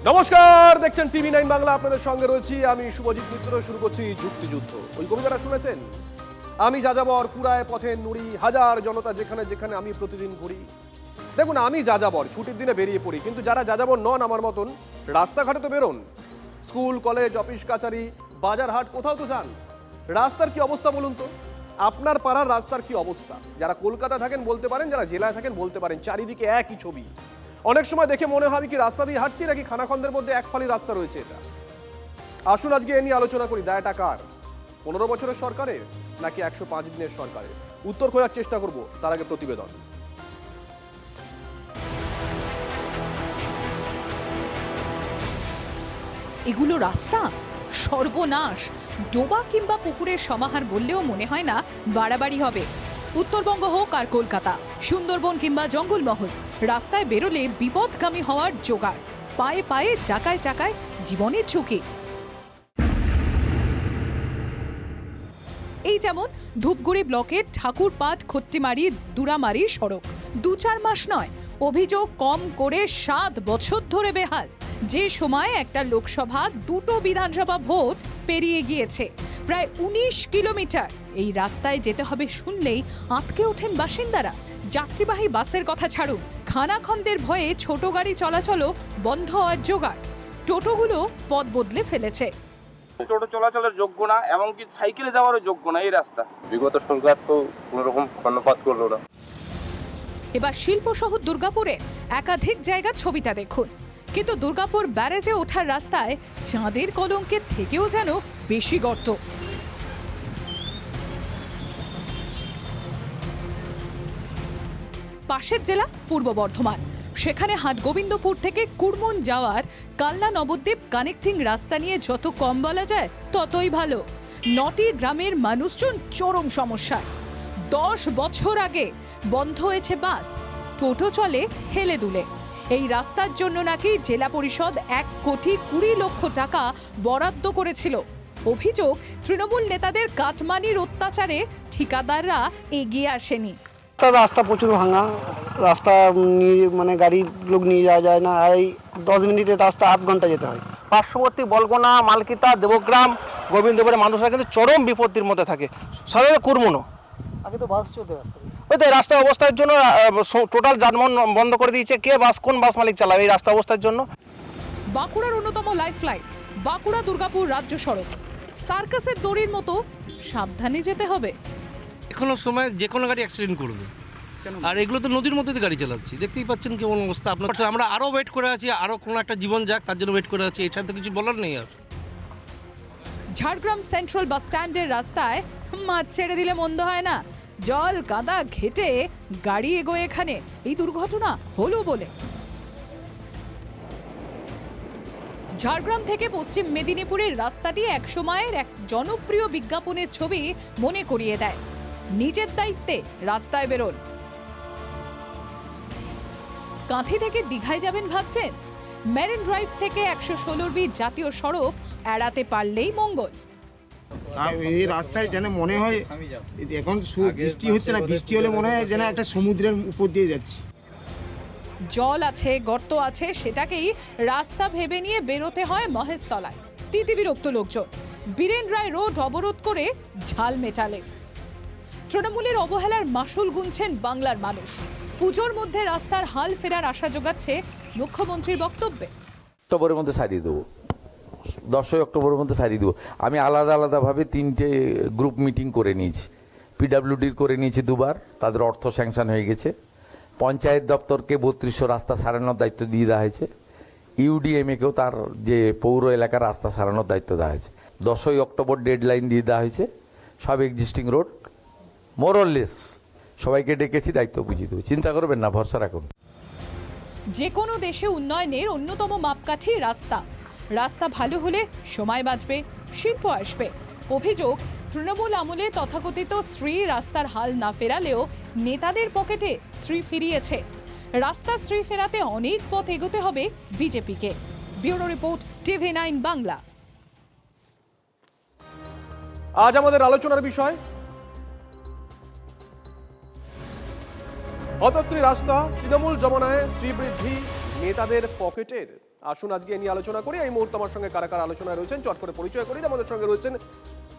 নমস্কার, দেখছেন TV9 বাংলা। আপনাদের সঙ্গে রয়েছি আমি শুভজিৎ মিত্র। শুরু করছি যুক্তিযুদ্ধ। ওই কবিতাটা শুনেছেন? আমি যাযাবর, কুড়ায় পথের নুড়ি, হাজার জনতা যেখানে যেখানে আমি প্রতিদিন ঘুরি। দেখুন, আমি যাযাবর, ছুটির দিনে বেরিয়ে পড়ি, কিন্তু যারা যাযাবর নন আমার মতন রাস্তাঘাটে তো বেরোন। স্কুল, কলেজ, অফিস, কাছারি, বাজার, হাট, কোথাও তো যান। রাস্তার কি অবস্থা বলুন তো? আপনার পাড়ার রাস্তার কি অবস্থা? যারা কলকাতা থাকেন বলতে পারেন, যারা জেলায় থাকেন বলতে পারেন। চারিদিকে একই ছবি। অনেক সময় দেখে মনে হয় কি রাস্তা দিয়ে হাঁটছি নাকি খানাখন্দের মধ্যে এক ফালি রাস্তা রয়েছে এটা। আসুন আজকে এ নিয়ে আলোচনা করি। দায়টা কার? 15 বছরের সরকারের নাকি 105 দিনের সরকারের? উত্তর খোঁজার চেষ্টা করব, তার আগে প্রতিবেদন। এগুলো রাস্তা? সর্বনাশ! ডোবা কিংবা পুকুরের সমাহার বললেও মনে হয় না বাড়াবাড়ি হবে। উত্তরবঙ্গ হোক আর কলকাতা, সুন্দরবন কিংবা জঙ্গলমহল, রাস্তায় বেরোলে বিপদগামী হওয়ার জোগাড়। পায়ে পায়ে, চাকায় চাকায় জীবনের ঝুঁকি। এই যেমন ধূপগুড়ি ব্লকের ঠাকুরপাট খট্টিমারি দুরামারি সড়ক। 2-4 মাস নয়, অভিযোগ কম করে 7 বছর ধরে বেহাল। যে সময় একটা লোকসভা, 2টো বিধানসভা ভোট পেরিয়ে গিয়েছে। প্রায় 19 কিলোমিটার এই রাস্তায় যেতে হবে শুনলেই আঁতকে ওঠেন বাসিন্দারা। যাত্রীবাহী বাসের কথা ছাড়ুন, খানাখন্দের ভয়ে ছোট গাড়ি চলাচলও বন্ধ হওয়ার জোগাড়। টোটোগুলো পথ বদলে ফেলেছে। টোটো চলাচলের যোগ্য না, এমনকি সাইকেলে যাওয়ারও যোগ্য না এই রাস্তা। বিগত সরকার তো কোনো রকম কর্ণপাত করলো না। এবার শিল্প শহর দুর্গাপুরে একাধিক জায়গার ছবিটা দেখুন। কিন্তু দুর্গাপুর ব্যারেজে ওঠার রাস্তায় চাঁদের কলঙ্কের থেকেও যেন বেশি গর্ত। পাশের জেলা পূর্ব বর্ধমান, সেখানে হাটগোবিন্দপুর থেকে কুড়মন যাওয়ার কালনা নবদ্বীপ কানেক্টিং রাস্তা নিয়ে যত কম বলা যায় ততই ভালো। 9টি গ্রামের মানুষজন চরম সমস্যায়। 10 বছর আগে বন্ধ হয়েছে বাস, টোটো চলে হেলে দুলে। এই রাস্তার জন্য নাকি জেলা পরিষদ 1,20,00,000 টাকা বরাদ্দ করেছিল। অভিযোগ, তৃণমূল নেতাদের কাটমানির অত্যাচারে ঠিকাদাররা এগিয়ে আসেনি। রাস্তা প্রচুর ভাঙা, রাস্তা মানে গাড়ি লোক নিয়ে যাওয়া যায় না। আর এই 10 মিনিটের রাস্তা আধ ঘন্টা যেতে হয়। পার্শ্ববর্তী বলগোনা, মালকিতা, দেবগ্রাম, গোবিন্দপুরের মানুষরা কিন্তু চরম বিপত্তির মধ্যে থাকে। সাধারণত কুরমুনো আগে তো বাস চলতে রাস্তা, ওই তো রাস্তার অবস্থার জন্য টোটাল যানবাহন বন্ধ করে দিয়েছে। কে বাস, কোন বাস মালিক চালাবে এই রাস্তা অবস্থার জন্য? বাঁকুড়ার অন্যতম লাইফলাইন বাঁকুড়া দুর্গাপুর রাজ্য সড়ক। সার্কাসের দড়ির মতো সাবধানে যেতে হবে। কোনো সময় যে কোনো গাড়ি অ্যাক্সিডেন্ট করবে। আর এগুলো তো নদীর মধ্যে দিয়ে গাড়ি চালাচ্ছি, দেখতেই পাচ্ছেন কেমন অবস্থা আপনার। আমরা আরও ওয়েট করে আছি, আরও কোনো একটা জীবন যাক তার জন্য ওয়েট করে আছি। এছাড়া তো কিছু বলার নেই আর। ঝাড়গ্রাম সেন্ট্রাল বাস স্ট্যান্ডের রাস্তায় মাছ ছেড়ে দিলে মন্দ হয় না। জল কাদা ঘেটে গাড়ি এগোয় এখানে এই দুর্ঘটনা হলো বলে। ঝাড়গ্রাম থেকে পশ্চিম মেদিনীপুরের রাস্তাটি একসময়ের এক জনপ্রিয় বিজ্ঞাপনের ছবি মনে করিয়ে দেয়। নিজের দায়িত্বে রাস্তায় বেরোন। কাঁথি থেকে দীঘায় যাবেন ভাবছেন? মেরিন ড্রাইভ থেকে 116B জাতীয় সড়ক এড়াতে পারলেই মঙ্গল। এই রাস্তায় যেন মনে হয় এখন বৃষ্টি হচ্ছে না, বৃষ্টি হলে মনে হয় যেন একটা সমুদ্রের উপর দিয়ে যাচ্ছি। জল আছে, গর্ত আছে, সেটাকেই রাস্তা ভেবে নিয়ে বেরোতে হয় মহেশতলায়। তিতিবিরক্ত লোকজন বীরেন রায় রোড অবরোধ করে ঝাল মেটালে। তৃণমূলের অবহেলার মাসুল গুনছেন বাংলার মানুষ। পুজোর মধ্যে রাস্তার হাল ফেরার আশা যোগাচ্ছে মুখ্যমন্ত্রীর বক্তব্যে। অক্টোবরের মধ্যে সারিয়ে দেবো, 10ই অক্টোবরের মধ্যে সারিয়ে দেবো। আমি আলাদা আলাদাভাবে 3টে গ্রুপ মিটিং করে নিয়েছি। পিডাব্লিউডির করে নিয়েছি 2বার, তাদের অর্থ স্যাংশন হয়ে গেছে। পঞ্চায়েত দপ্তরকে 3200 রাস্তা সারানোর দায়িত্ব দিয়ে দেওয়া হয়েছে। ইউডিএমএকেও তার যে পৌর এলাকার রাস্তা সারানোর দায়িত্ব দেওয়া হয়েছে। 10ই অক্টোবর ডেডলাইন দিয়ে দেওয়া হয়েছে। সব এক্সিস্টিং রোড মোরলেস সবাইকে ডেকেছি, দায়িত্ব বুঝিয়ে দেবো। চিন্তা করবেন না, ভরসা রাখুন। যে কোনো দেশে উন্নয়নের অন্যতম মাপকাঠি রাস্তা। রাস্তা ভালো হলে সময় বাঁচবে, শিল্প আসবে। অভিযোগ, তৃণমূল আমলে তথাকথিত শ্রী রাস্তার হাল না ফেরালেও নেতাদের পকেটে শ্রী ফিরিয়েছে। রাস্তা শ্রী ফেরাতে অনেক পথ এগোতে হবে বিজেপিকে। Bureau report, TV9 Bangla. আজ আমাদের আলোচনার বিষয় হতশ্রী রাস্তা, তৃণমূল জমানায় শ্রীবৃদ্ধি নেতাদের পকেটের। আসুন আজকে এ নিয়ে আলোচনা করি। এই মুহূর্তে আমার সঙ্গে কারা কারা আলোচনায় রয়েছেন চট করে পরিচয় করি। আমাদের সঙ্গে রয়েছেন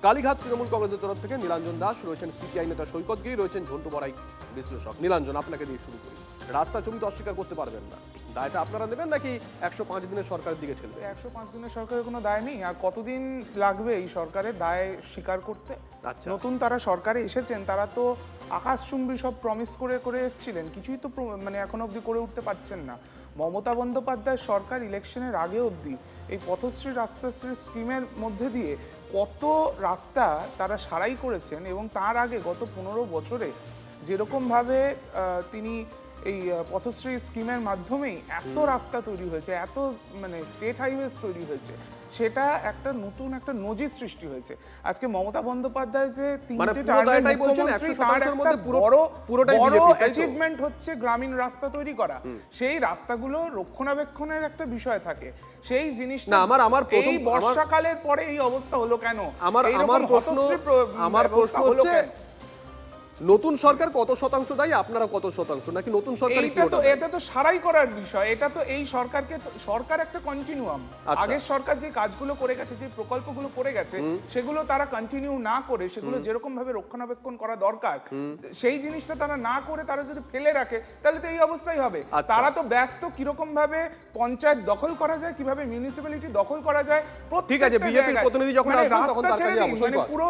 কালীঘাট তৃণমূল কংগ্রেসের তরফ থেকে নীলাঞ্জন দাস, রয়েছেন সিপিআই নেতা সৈকত গিরি, রয়েছেন ঝন্টু বড়াই বিশ্লেষক। নীলাঞ্জন, আপনাকে দিয়ে শুরু করি। রাস্তা ছবি তো অস্বীকার করতে পারবেন না, দায়টা আপনারা নেবেন নাকি 105 দিনের সরকারের দিকে ঠেলবে? 105 দিনের সরকারের কোনো দায় নেই। আর কতদিন লাগবে এই সরকারের দায় স্বীকার করতে? আচ্ছা। নতুন তারা সরকারে এসেছেন, তারা তো আকাশচুম্বী সব প্রমিস করে করে এসেছিলেন, কিছুই তো মানে এখন অবধি করে উঠতে পারছেন না। মমতা বন্দ্যোপাধ্যায় সরকার ইলেকশনের আগে অবধি এই পথশ্রী রাস্তাশ্রী স্কিমের মধ্যে দিয়ে কত রাস্তা তারা সারাই করেছেন, এবং তার আগে গত 15 বছরে যেরকমভাবে তিনি এই পথশ্রী স্কিমের মাধ্যমেই এত রাস্তা তৈরি হয়েছে, এত মানে স্টেট হাইওয়েজ তৈরি হয়েছে, সেটা একটা নতুন একটা নজির সৃষ্টি হয়েছে। আজকে মমতা বন্দ্যোপাধ্যায় যে তিনটে টার্গেট মুখ্যমন্ত্রী, তার একটা বড় অ্যাচিভমেন্ট হচ্ছে গ্রামীণ রাস্তা তৈরি করা। সেই রাস্তাগুলো রক্ষণাবেক্ষণের একটা বিষয় থাকে, সেই জিনিসটা এই বর্ষাকালের পরে এই অবস্থা হলো কেন? আমার প্রশ্ন হচ্ছে নতুন সরকার কত শতাংশ দায়ী, আপনারা কত শতাংশ, নাকি নতুন সরকার? এটা তো সারাই করার বিষয়। এটা তো এই সরকারকে, সরকার একটা কন্টিনিউয়াম। আগের সরকার যে কাজগুলো করে গেছে, যে প্রকল্পগুলো করে গেছে, সেগুলো তারা কন্টিনিউ না করে, সেগুলো যেরকম ভাবে রক্ষণাবেক্ষণ করা দরকার সেই জিনিসটা তারা না করে তারা যদি ফেলে রাখে, তাহলে তো এই অবস্থাই হবে। তারা তো ব্যস্ত কিরকম ভাবে পঞ্চায়েত দখল করা যায়, কিভাবে মিউনিসিপ্যালিটি দখল করা যায়। ঠিক আছে, বিজেপির প্রতিনিধি যখন আসবেন তখন তার কাছে মানে পুরো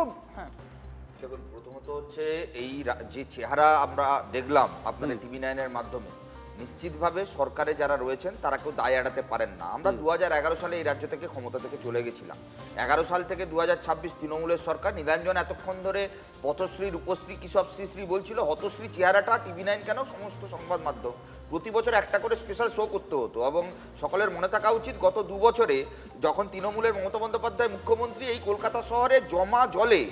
দেখুন, প্রথমত হচ্ছে এই যে চেহারা আমরা দেখলাম আপনাদের TV9 এর মাধ্যমে, নিশ্চিতভাবে সরকারে যারা রয়েছেন তারা কেউ দায় এড়াতে পারেন না। আমরা 2011 সালে এই রাজ্য থেকে ক্ষমতা থেকে চলে গেছিলাম। 11 সাল থেকে 2026 তৃণমূলের সরকার। নীলাঞ্জন এতক্ষণ ধরে পথশ্রী, রূপশ্রী, কি সব শ্রী বলছিল, হতশ্রী চেহারাটা TV9 কেন সমস্ত সংবাদ মাধ্যম প্রতি বছর একটা করে স্পেশাল শো করতে হতো। এবং সকলের মনে থাকা উচিত, গত 2 বছরে যখন তৃণমূলের মমতা বন্দ্যোপাধ্যায় মুখ্যমন্ত্রী, এই কলকাতা শহরে জমা জলে,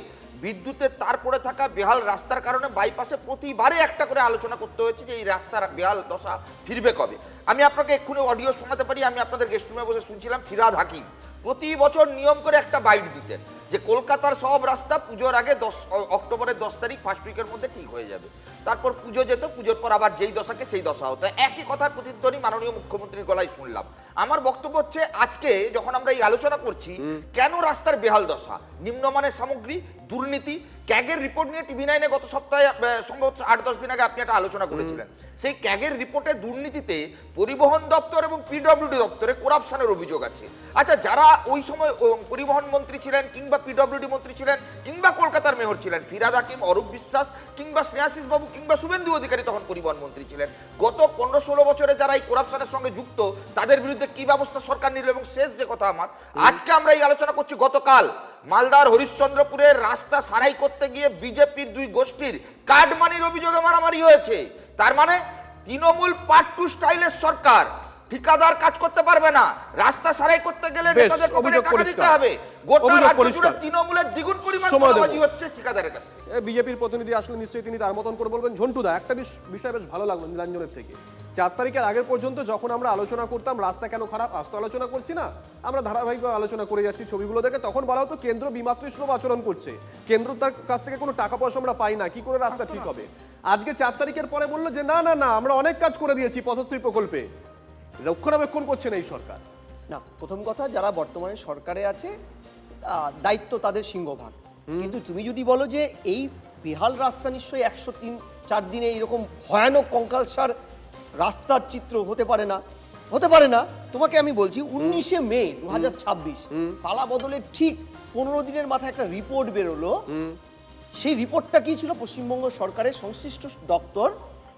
বিদ্যুতের তার পড়ে থাকা বেহাল রাস্তার কারণে বাইপাসে প্রতিবারে একটা করে আলোচনা করতে হয়েছে যে এই রাস্তার বেহাল দশা ফিরবে কবে। আমি আপনাকে এক্ষুনি অডিও শোনাতে পারি, আমি আপনাদের গেস্ট রুমে বসে শুনছিলাম। ফিরাদ হাকিম প্রতি বছর নিয়ম করে একটা বাইট দিতেন যে কলকাতার সব রাস্তা পুজোর আগে অক্টোবরের 10 তারিখ ফার্স্ট উইকের মধ্যে ঠিক হয়ে যাবে। তারপর পুজো যেত, পুজোর পর আবার যেই দশাকে সেই দশা হতো। একই কথার প্রতিধ্বনি মাননীয় মুখ্যমন্ত্রীর গলায় শুনলাম। আমার বক্তব্য হচ্ছে, আজকে যখন আমরা এই আলোচনা করছি, কেন রাস্তার বেহাল দশা, নিম্নমানের সামগ্রী, দুর্নীতি, ক্যাগের রিপোর্ট নিয়ে TV9-এ গত সপ্তাহে সম্ভবত 8-10 দিন আগে আপনি একটা আলোচনা করেছিলেন। সেই ক্যাগের রিপোর্টে দুর্নীতিতে পরিবহন দপ্তর এবং PWD দপ্তরে করাপশনের অভিযোগ আছে। আচ্ছা, যারা ওই সময় পরিবহন মন্ত্রী ছিলেন, কিংবা PWD মন্ত্রী ছিলেন, কিংবা কলকাতার মেয়র ছিলেন, ফিরাদ হাকিম, অরূপ বিশ্বাস, কিংবা স্নেহাশিস বাবু, কিংবা শুভেন্দু অধিকারী তখন পরিবহন মন্ত্রী ছিলেন, গত 15-16 বছরে যারা এই করাপশনের সঙ্গে যুক্ত, তাদের বিরুদ্ধে কি ব্যবস্থা সরকার নিল? এবং শেষ যে কথা আমার, আজকে আমরা এই আলোচনা করছি, গতকাল মালদার হরিশ্চন্দ্রপুরের রাস্তা সারাই করতে গিয়ে বিজেপির 2 গোষ্ঠীর কাটমানির অভিযোগে মারামারি হয়েছে। তার মানে তৃণমূল পার্ট 2 স্টাইলের সরকার। ঠিকাদার কাজ করতে পারবে না, রাস্তা সারাই করতে গেলে নেতাদের পকেটে টাকা দিতে হবে। গোটা রাজ্য জুড়ে তৃণমূলের দ্বিগুণ পরিমাণ চাঁদাবাজি হচ্ছে ঠিকাদারের কাছে। বিজেপির প্রতিনিধি আসলে নিশ্চয়ই তিনি তার মতন করে বলবেন। ঝন্টুদা, একটা বিষয় বেশ ভালো লাগলো নীলাঞ্জনের থেকে। 4 তারিখের আগের পর্যন্ত যখন আমরা আলোচনা করতাম রাস্তা কেন খারাপ, আজ তো আলোচনা করছি না, আমরা ধারাবাহিকভাবে আলোচনা করে যাচ্ছি ছবিগুলো দেখে, তখন বলা হতো কেন্দ্র বিমাতৃসুলভ আচরণ করছে, কেন্দ্র তার কাছ থেকে কোনো টাকা পয়সা আমরা পাই না, কি করে রাস্তা ঠিক হবে। আজকে 4 তারিখের পরে বললো যে না না না, আমরা অনেক কাজ করে দিয়েছি পথশ্রী প্রকল্পে, রক্ষণাবেক্ষণ করছেন এই সরকার। না, প্রথম কথা, যারা বর্তমানে সরকারে আছে দায়িত্ব তাদের সিংহভাগ। কিন্তু তুমি যদি বলো যে এই বেহাল রাস্তা নিশ্চয়ই 103-4 দিনে এইরকম ভয়ানক কঙ্কালসার রাস্তার চিত্র হতে পারে না, হতে পারে না। তোমাকে আমি বলছি 19শে মে 2026 পালা বদলের ঠিক 15 দিনের মাথায় একটা রিপোর্ট বেরোলো। সেই রিপোর্টটা কি ছিল? পশ্চিমবঙ্গ সরকারের সংশ্লিষ্ট দপ্তর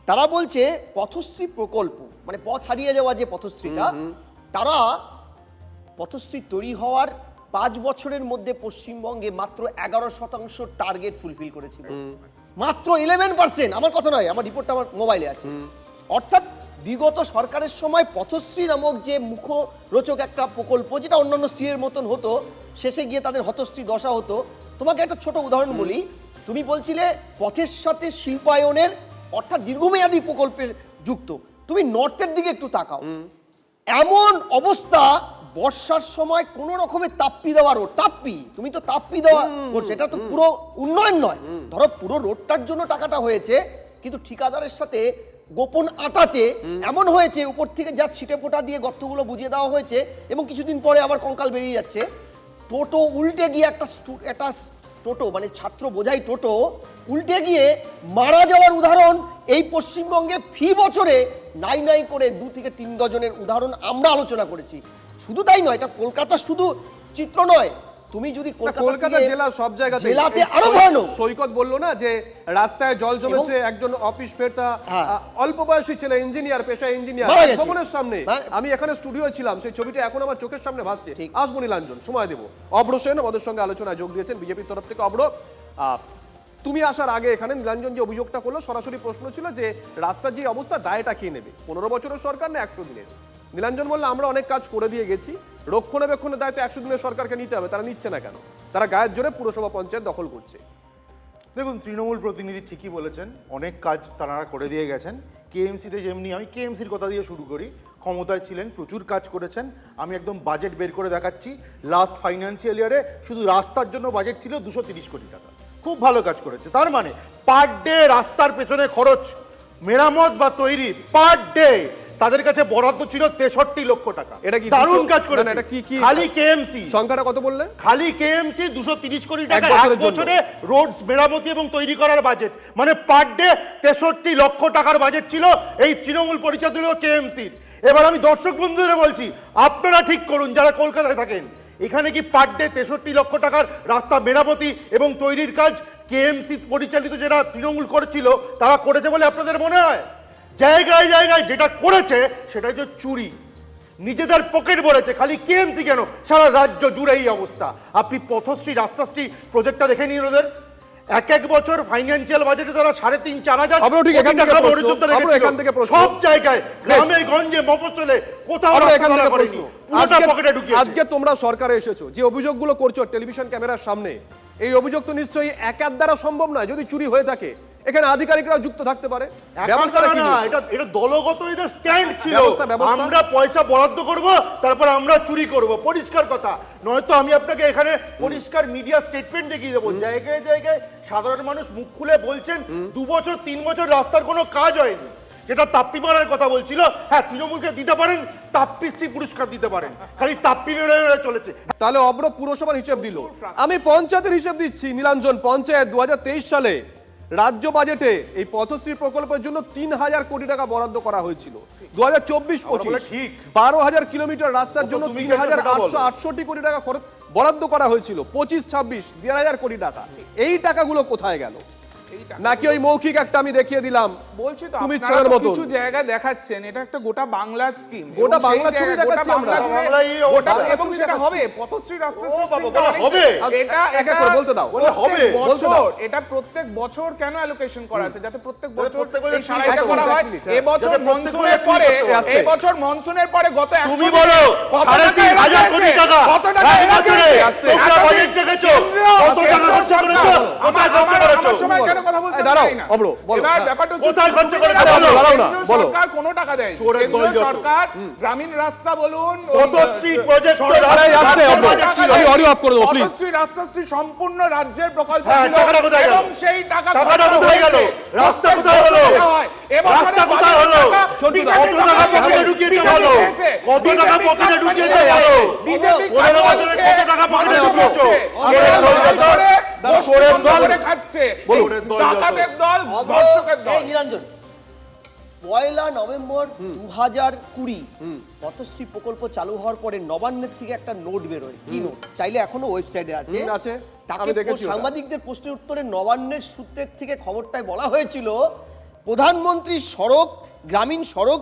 তারা বলছে পথশ্রী প্রকল্প, মানে পথ হারিয়ে যাওয়া যে পথশ্রীটা, তারা পথশ্রী তৈরি হওয়ার 5 বছরের মধ্যে পশ্চিমবঙ্গে মাত্র 11% টার্গেট ফুলফিল করেছিল, মাত্র 11%। আমার কথা নয়, আমার রিপোর্টটা আমার মোবাইলে আছে। অর্থাৎ বিগত সরকারের সময় পথশ্রী নামক যে মুখরোচক একটা প্রকল্প, যেটা অন্যান্য সিএর মতন হতো, শেষে গিয়ে তাদের হতশ্রী দশা হতো। তোমাকে একটা ছোট উদাহরণ বলি, তুমি বলছিলে পথের সাথে শিল্পায়নের, অর্থাৎ দীর্ঘমেয়াদী প্রকল্পের যুক্ত। তুমি নর্থের দিকে একটু তাকাও, এমন অবস্থা বর্ষার সময় কোন রকমের তাপ্পি দেওয়া রোড, তাপ্পি, তুমি তো তাপ্পি দেওয়া করছো, এটা তো পুরো উন্নয়ন নয়। ধরো পুরো রোডটার জন্য টাকাটা হয়েছে, কিন্তু ঠিকাদারের সাথে গোপন আতাতে এমন হয়েছে উপর থেকে যা ছিটে ফোঁটা দিয়ে গর্তগুলো বুঝিয়ে দেওয়া হয়েছে এবং কিছুদিন পরে আবার কঙ্কাল বেরিয়ে যাচ্ছে। টোটো উল্টে গিয়ে একটা টোটো মানে ছাত্র বোঝাই টোটো উল্টে গিয়ে মারা যাওয়ার উদাহরণ এই পশ্চিমবঙ্গে ফি বছরে নাই করে 2 থেকে 3 ডজনের উদাহরণ আমরা আলোচনা করেছি। শুধু তাই নয়, এটা কলকাতার শুধু চিত্র নয়, তুমি যদি কলকাতা জেলা সব জায়গাতে জেলাতে আরো ভয়ানক। সৈকত বললো না যে রাস্তায় জল জমেছে, একজন অফিস ফেরতা অল্প বয়সী ছেলে, ইঞ্জিনিয়ার, পেশায় ইঞ্জিনিয়ার, ভবনের সামনে, আমি এখানে স্টুডিও ছিলাম, সেই ছবিটা এখন আমার চোখের সামনে ভাসছে। আসবো নীলাঞ্জন, সময় দেবো। অব্র সেন আমাদের সঙ্গে আলোচনায় যোগ দিয়েছেন বিজেপির তরফ থেকে। অব্র, তুমি আসার আগে এখানে নীলাঞ্জন যে অভিযোগটা করলো, সরাসরি প্রশ্ন ছিল যে রাস্তার যে অবস্থা দায়টা কে নেবে, 15 বছরের সরকার না 100 দিনের? নীলাঞ্জন বললো আমরা অনেক কাজ করে দিয়ে গেছি, রক্ষণাবেক্ষণের দায়িত্ব 100 দিনের সরকারকে নিতে হবে। তারা নিচ্ছে না কেন? তারা গায়ের জোরে পুরসভা পঞ্চায়েত দখল করছে। দেখুন, তৃণমূল প্রতিনিধি ঠিকই বলেছেন, অনেক কাজ তারা করে দিয়ে গেছেন। কেএমসিতে যেমনি, আমি কেএমসির কথা দিয়ে শুরু করি, ক্ষমতায় ছিলেন, প্রচুর কাজ করেছেন। আমি একদম বাজেট বের করে দেখাচ্ছি। লাস্ট ফাইন্যান্সিয়াল ইয়ারে শুধু রাস্তার জন্য বাজেট ছিল 230 কোটি টাকা। খুব ভালো কাজ করেছে। তার মানে পার ডে রাস্তার পেছনে খরচ মেরামত বা তৈরির পার ডে তাদের কাছে বরাদ্দ ছিল 63 লক্ষ টাকা। এটা কি দারুণ কাজ করেছে? এটা কি খালি কেএমসি সংখ্যাটা কত বললে? খালি কেএমসি 230 কোটি টাকা এক বছরে রোডস মেরামতি এবং তৈরি করার বাজেট, মানে পার ডে 63 লক্ষ টাকার বাজেট ছিল এই তৃণমূল পরিচালিত কেএমসির। এবার আমি দর্শক বন্ধুদের বলছি, আপনারা ঠিক করুন যারা কলকাতায় থাকেন, এখানে কি পার ডে 63 লক্ষ টাকার রাস্তা মেরামতি এবং তৈরির কাজ কেএমসি পরিচালিত যারা তৃণমূল করেছিল তারা করেছে বলে আপনাদের মনে হয়? জায়গায় জায়গায় যেটা করেছে সেটা হচ্ছে চুরি, নিজেদের পকেট ভরেছে। খালি কেএমসি কেন, সারা রাজ্য জুড়ে এই অবস্থা। আপনি পথশ্রী রাস্তাশ্রী প্রজেক্টটা দেখে নিন, ওদের এক বছর ফাইন্যান্সিয়াল বাজেটে তারা 3.5-4 হাজার সব জায়গায়, গ্রামে গঞ্জে মফস্বলে কোথাও পকেটে ঢুকিয়েছে। আজকে তোমরা সরকারে এসেছো, যে অভিযোগগুলো করছো টেলিভিশন ক্যামেরার সামনে, এই অভিযোগ তো নিশ্চয়ই একার দ্বারা সম্ভব নয়। যদি চুরি হয়ে থাকে এখানে আধিকারিকরা যুক্ত থাকতে পারে। এটা দলগত এদের স্ট্যান্ড ছিল, আমরা পয়সা বরাদ্দ করব তারপর আমরা চুরি করব, পরিষ্কার কথা। নয়তো আমি আপনাকে এখানে পরিষ্কার মিডিয়া স্টেটমেন্ট দেখিয়ে দেবো, জায়গায় জায়গায় সাধারণ মানুষ মুখ খুলে বলছেন 2 বছর 3 বছর রাস্তার কোনো কাজ হয়নি। যেটা তাপ্পি মারার কথা বলছিল, হ্যাঁ তৃণমূলকে দিতে পারেন, তাপ্পিশ্রী পুরস্কার দিতে পারেন, খালি তাপ্পি মেরে চলেছে। তাহলে অব্র পুরসভার হিসেব দিল, আমি পঞ্চায়েতের হিসেব দিচ্ছি। নীলাঞ্জন, পঞ্চায়েত 2023 সালে রাজ্য বাজেটে এই পথশ্রী প্রকল্পের জন্য 3000 কোটি টাকা বরাদ্দ করা হয়েছিল। 2024-25 12,000 কিলোমিটার রাস্তার জন্য 3,868 কোটি টাকা বরাদ্দ করা হয়েছিল। 25-26 1,500 কোটি টাকা। এই টাকাগুলো কোথায় গেল? নাকি ওই মৌখিক একটা আমি দেখিয়ে দিলাম, বলছি তো তুমি আপনারা তো কিছু জায়গায় দেখাচ্ছেন, এটা একটা গোটা বাংলার স্কিম, গোটা বাংলা ছবি দেখাচ্ছি আমরা, এবং সেটা হবে পথশ্রী রাস্তা হবে। এটা এক এক করে বলতে দাও, হবে বছর, এটা প্রত্যেক বছর কেন অ্যালোকেশন করা আছে? যাতে প্রত্যেক বছর এই সারাইটা করা হয়। এই বছর মনসুনের পরে, এই বছর মনসুনের পরে গত 100 তুমি বলো 3,500 কোটি টাকা কত টাকা এক বছরে তোমরা বাজেট দেখেছো, কত টাকা খরচ করেছো, কোথায় খরচ করেছো? সময় কেন কথা বলছেন? দাঁড়াও অব্র, বলো এবার ব্যাপারটা হচ্ছে কোথায় খরচ করেছো বলো। সরকার কোনো টাকা দেয়, কেন্দ্র সরকার গ্রামীণ রাস্তা বলুন, পথশ্রী প্রজেক্ট আমি অডিও অফ করে দেব প্লিজ। পথশ্রী রাস্তাশ্রী সম্পূর্ণ রাজ্যের প্রকল্প ছিল, এবং সেই টাকা কোথায় গেল? রাস্তা কোথায় হলো? রাস্তা কোথায় হলো? কত টাকা পকেটে ঢুকিয়েছে বলো, কত টাকা পকেটে ঢুকিয়েছে বলো। বিজেপি 15 বছরে কত টাকা পকেটে ঢুকিয়েছো? খাচ্ছে ডাকাতের দল, দর্শকের দল। নিরঞ্জন, 1 নভেম্বর 2020 পথশ্রী প্রকল্প চালু হওয়ার পরে নবান্নের থেকে একটা নোট বেরোয়। কি নোট? চাইলে এখনো ওয়েবসাইটে আছে। তাকে সাংবাদিকদের প্রশ্নের উত্তরে নবান্নের সূত্রের থেকে খবরটায় বলা হয়েছিল প্রধানমন্ত্রী সড়ক গ্রামীণ সড়ক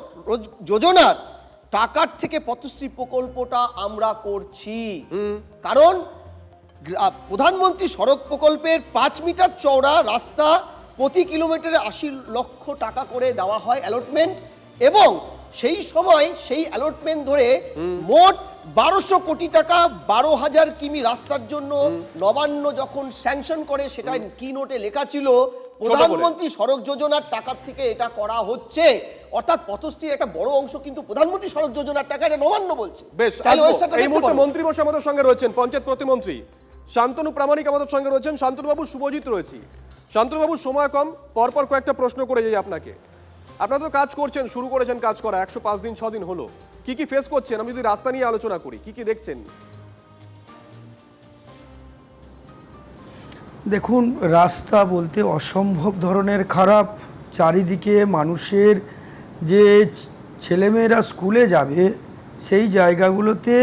যোজনার টাকার থেকে পথশ্রী প্রকল্পটা আমরা করছি। কারণ প্রধানমন্ত্রী সড়ক প্রকল্পের 5 মিটার চওড়া রাস্তা প্রতি কিলোমিটারে 80 লক্ষ টাকা করে দেওয়া হয় অ্যালটমেন্ট, এবং সেই সময় সেই অ্যালটমেন্ট ধরে মোট 1200 কোটি টাকা 12,000 কিমি রাস্তার জন্য নবান্ন যখন স্যাংশন করে, সেটা কি নোটে লেখা ছিল প্রধানমন্ত্রী সড়ক যোজনার টাকা থেকে এটা করা হচ্ছে। অর্থাৎ পথশ্রীর একটা বড় অংশ কিন্তু প্রধানমন্ত্রী সড়ক যোজনার টাকা, এটা নবান্ন বলছে। বেশ, এই মুহূর্তে মন্ত্রী মশাই আমাদের সঙ্গে রয়েছেন, পঞ্চায়েত প্রতিমন্ত্রী শান্তনু প্রামাণিক আমাদের সঙ্গে রয়েছেন। শান্তনুবাবু, শুভজিৎ রয়েছি। শান্তনুবাবু, সময় কম, পরপর কয়েকটা প্রশ্ন করে যাই আপনাকে। আপনারা তো কাজ করছেন, শুরু করেছেন কাজ করা, 105 দিন 6 দিন হলো। কি কি ফেস করছেন? আমি যদি রাস্তা নিয়ে আলোচনা করি, কি কি দেখছেন? দেখুন, রাস্তা বলতে অসম্ভব ধরনের খারাপ। চারিদিকে মানুষের যে ছেলেমেয়েরা স্কুলে যাবে সেই জায়গাগুলোতে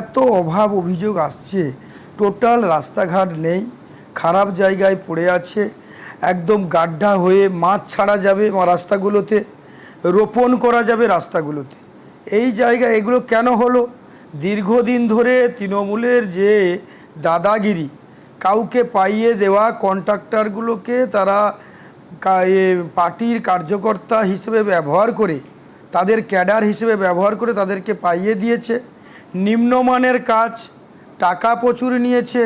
এত অভাব অভিযোগ আসছে, টোটাল রাস্তাঘাট নেই, খারাপ জায়গায় পড়ে আছে, একদম গাড্ডা হয়ে মাছ ছাড়া যাবে রাস্তাগুলোতে, রোপণ করা যাবে রাস্তাগুলোতে। এই জায়গা এগুলো কেন হলো? দীর্ঘদিন ধরে তৃণমূলের যে দাদাগিরি, কাউকে পাইয়ে দেওয়া কন্ট্রাক্টরগুলোকে তারা পার্টির কার্যকর্তা হিসেবে ব্যবহার করে, তাদের ক্যাডার হিসেবে ব্যবহার করে তাদেরকে পাইয়ে দিয়েছে। নিম্নমানের কাজ, টাকা প্রচুর নিয়েছে।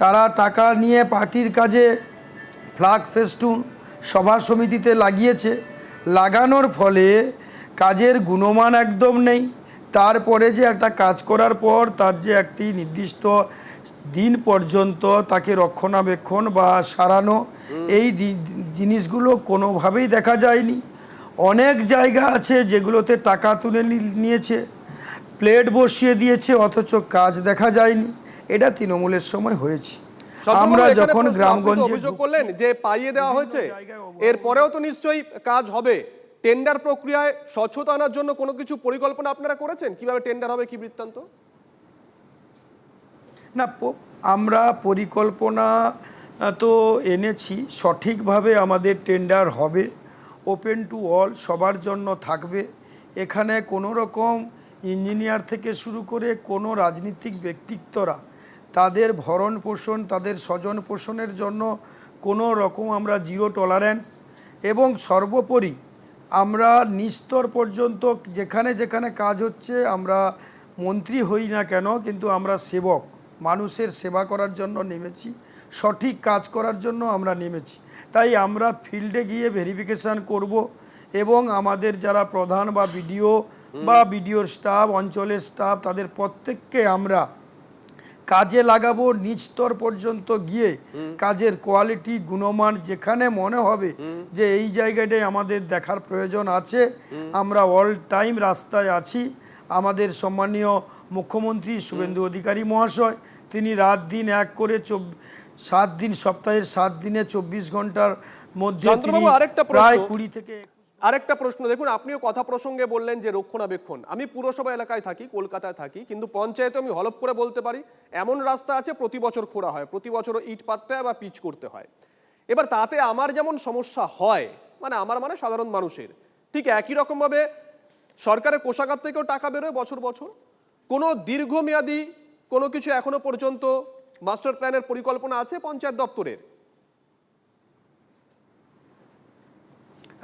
তারা টাকা নিয়ে পার্টির কাজে ফ্ল্যাগ ফেস্টুন সভা সমিতিতে লাগিয়েছে। লাগানোর ফলে কাজের গুণমান একদম নেই। তারপরে যে একটা কাজ করার পর তার যে একটি নির্দিষ্ট দিন পর্যন্ত তাকে রক্ষণাবেক্ষণ বা সারানো, এই জিনিসগুলো কোনোভাবেই দেখা যায়নি। অনেক জায়গা আছে যেগুলোতে টাকা তুলে নিয়েছে, প্লেট বসিয়ে দিয়েছে, অথচ কাজ দেখা যায়নি। এটা তৃণমূলের সময় হয়েছে। আমরা যখন গ্রামগঞ্জে অভিযোগ করলেন যে পাইয়ে দেওয়া হয়েছে, এরপরেও তো নিশ্চয়ই কাজ হবে। টেন্ডার প্রক্রিয়ায় স্বচ্ছতা আনার জন্য কোনো কিছু পরিকল্পনা আপনারা করেছেন? কিভাবে টেন্ডার হবে, কি বৃত্তান্ত? না, আমরা পরিকল্পনা তো এনেছি, সঠিকভাবে আমাদের টেন্ডার হবে, ওপেন টু অল, সবার জন্য থাকবে। এখানে কোনো রকম ইঞ্জিনিয়ার থেকে শুরু করে কোনো রাজনীতিক ব্যক্তিত্বরা তাদের ভরণ পোষণ, তাদের স্বজন পোষণের জন্য কোনো রকম আমরা জিরো টলারেন্স। এবং সর্বোপরি আমরা নিস্তর পর্যন্ত যেখানে যেখানে কাজ হচ্ছে, আমরা মন্ত্রী হই না কেন, কিন্তু আমরা সেবক, মানুষের সেবা করার জন্য নেমেছি, সঠিক কাজ করার জন্য আমরা নেমেছি। তাই আমরা ফিল্ডে গিয়ে ভেরিফিকেশান করব এবং আমাদের যারা প্রধান বা বিডিওর স্টাফ, অঞ্চলের স্টাফ, তাদের প্রত্যেককে আমরা কাজে লাগাবো। নিচ স্তর পর্যন্ত গিয়ে কাজের কোয়ালিটি, গুণমান যেখানে মনে হবে যে এই জায়গাটায় আমাদের দেখার প্রয়োজন আছে, আমরা অল টাইম রাস্তায় আছি। আমাদের সম্মানীয় মুখ্যমন্ত্রী শুভেন্দু অধিকারী মহাশয়, তিনি রাত দিন এক করে 7 দিন, সপ্তাহের 7 দিনে 24 ঘন্টার মধ্যে প্রায় 20 থেকে। আরেকটা প্রশ্ন, দেখুন আপনিও কথা প্রসঙ্গে বললেন যে রক্ষণাবেক্ষণ। আমি পুরসভা এলাকায় থাকি, কলকাতায় থাকি, কিন্তু পঞ্চায়েতে আমি হলপ করে বলতে পারি এমন রাস্তা আছে প্রতি বছর খোঁড়া হয়, প্রতি বছর ইট পাততে হয় বা পিচ করতে হয়। এবার তাতে আমার যেমন সমস্যা হয়, মানে সাধারণ মানুষের, ঠিক একই রকমভাবে সরকারের কোষাগার থেকেও টাকা বেরোয় বছর বছর। কোনো দীর্ঘমেয়াদী কোনো কিছু এখনো পর্যন্ত মাস্টার প্ল্যানের পরিকল্পনা আছে পঞ্চায়েত দপ্তরের?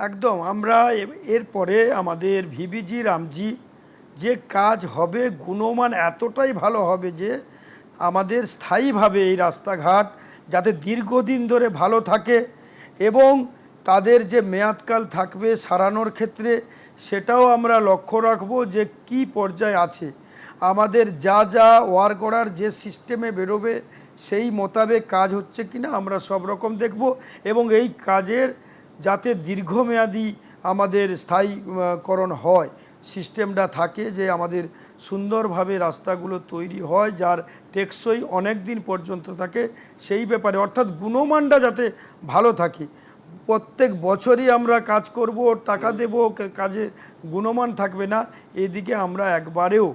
একদম। আমরা এরপরে আমাদের ভিবিজি রামজি যে কাজ হবে, গুণমান এতটাই ভালো হবে যে আমাদের স্থায়ীভাবে এই রাস্তাঘাট যাতে দীর্ঘদিন ধরে ভালো থাকে এবং তাদের যে মেয়াদকাল থাকবে সারানোর ক্ষেত্রে, সেটাও আমরা লক্ষ্য রাখব যে কি পর্যায়ে আছে। আমাদের যা যা ওয়ার্ক অর্ডার যে সিস্টেমে বেরোবে সেই মোতাবেক কাজ হচ্ছে কিনা আমরা সব রকম দেখব এবং এই কাজের যাতে দীর্ঘমেয়াদী আমাদের স্থায়ীকরণ হয়, সিস্টেমটা থাকে, যে আমাদের সুন্দরভাবে রাস্তাগুলো তৈরি হয় যার টেকসই অনেক দিন পর্যন্ত থাকে, সেই ব্যাপারে অর্থাৎ গুণমানটা যাতে ভালো থাকে। প্রত্যেক বছরই আমরা কাজ করব, টাকা দেব, কাজে গুণমান থাকবে না, এদিকে আমরা একবারেও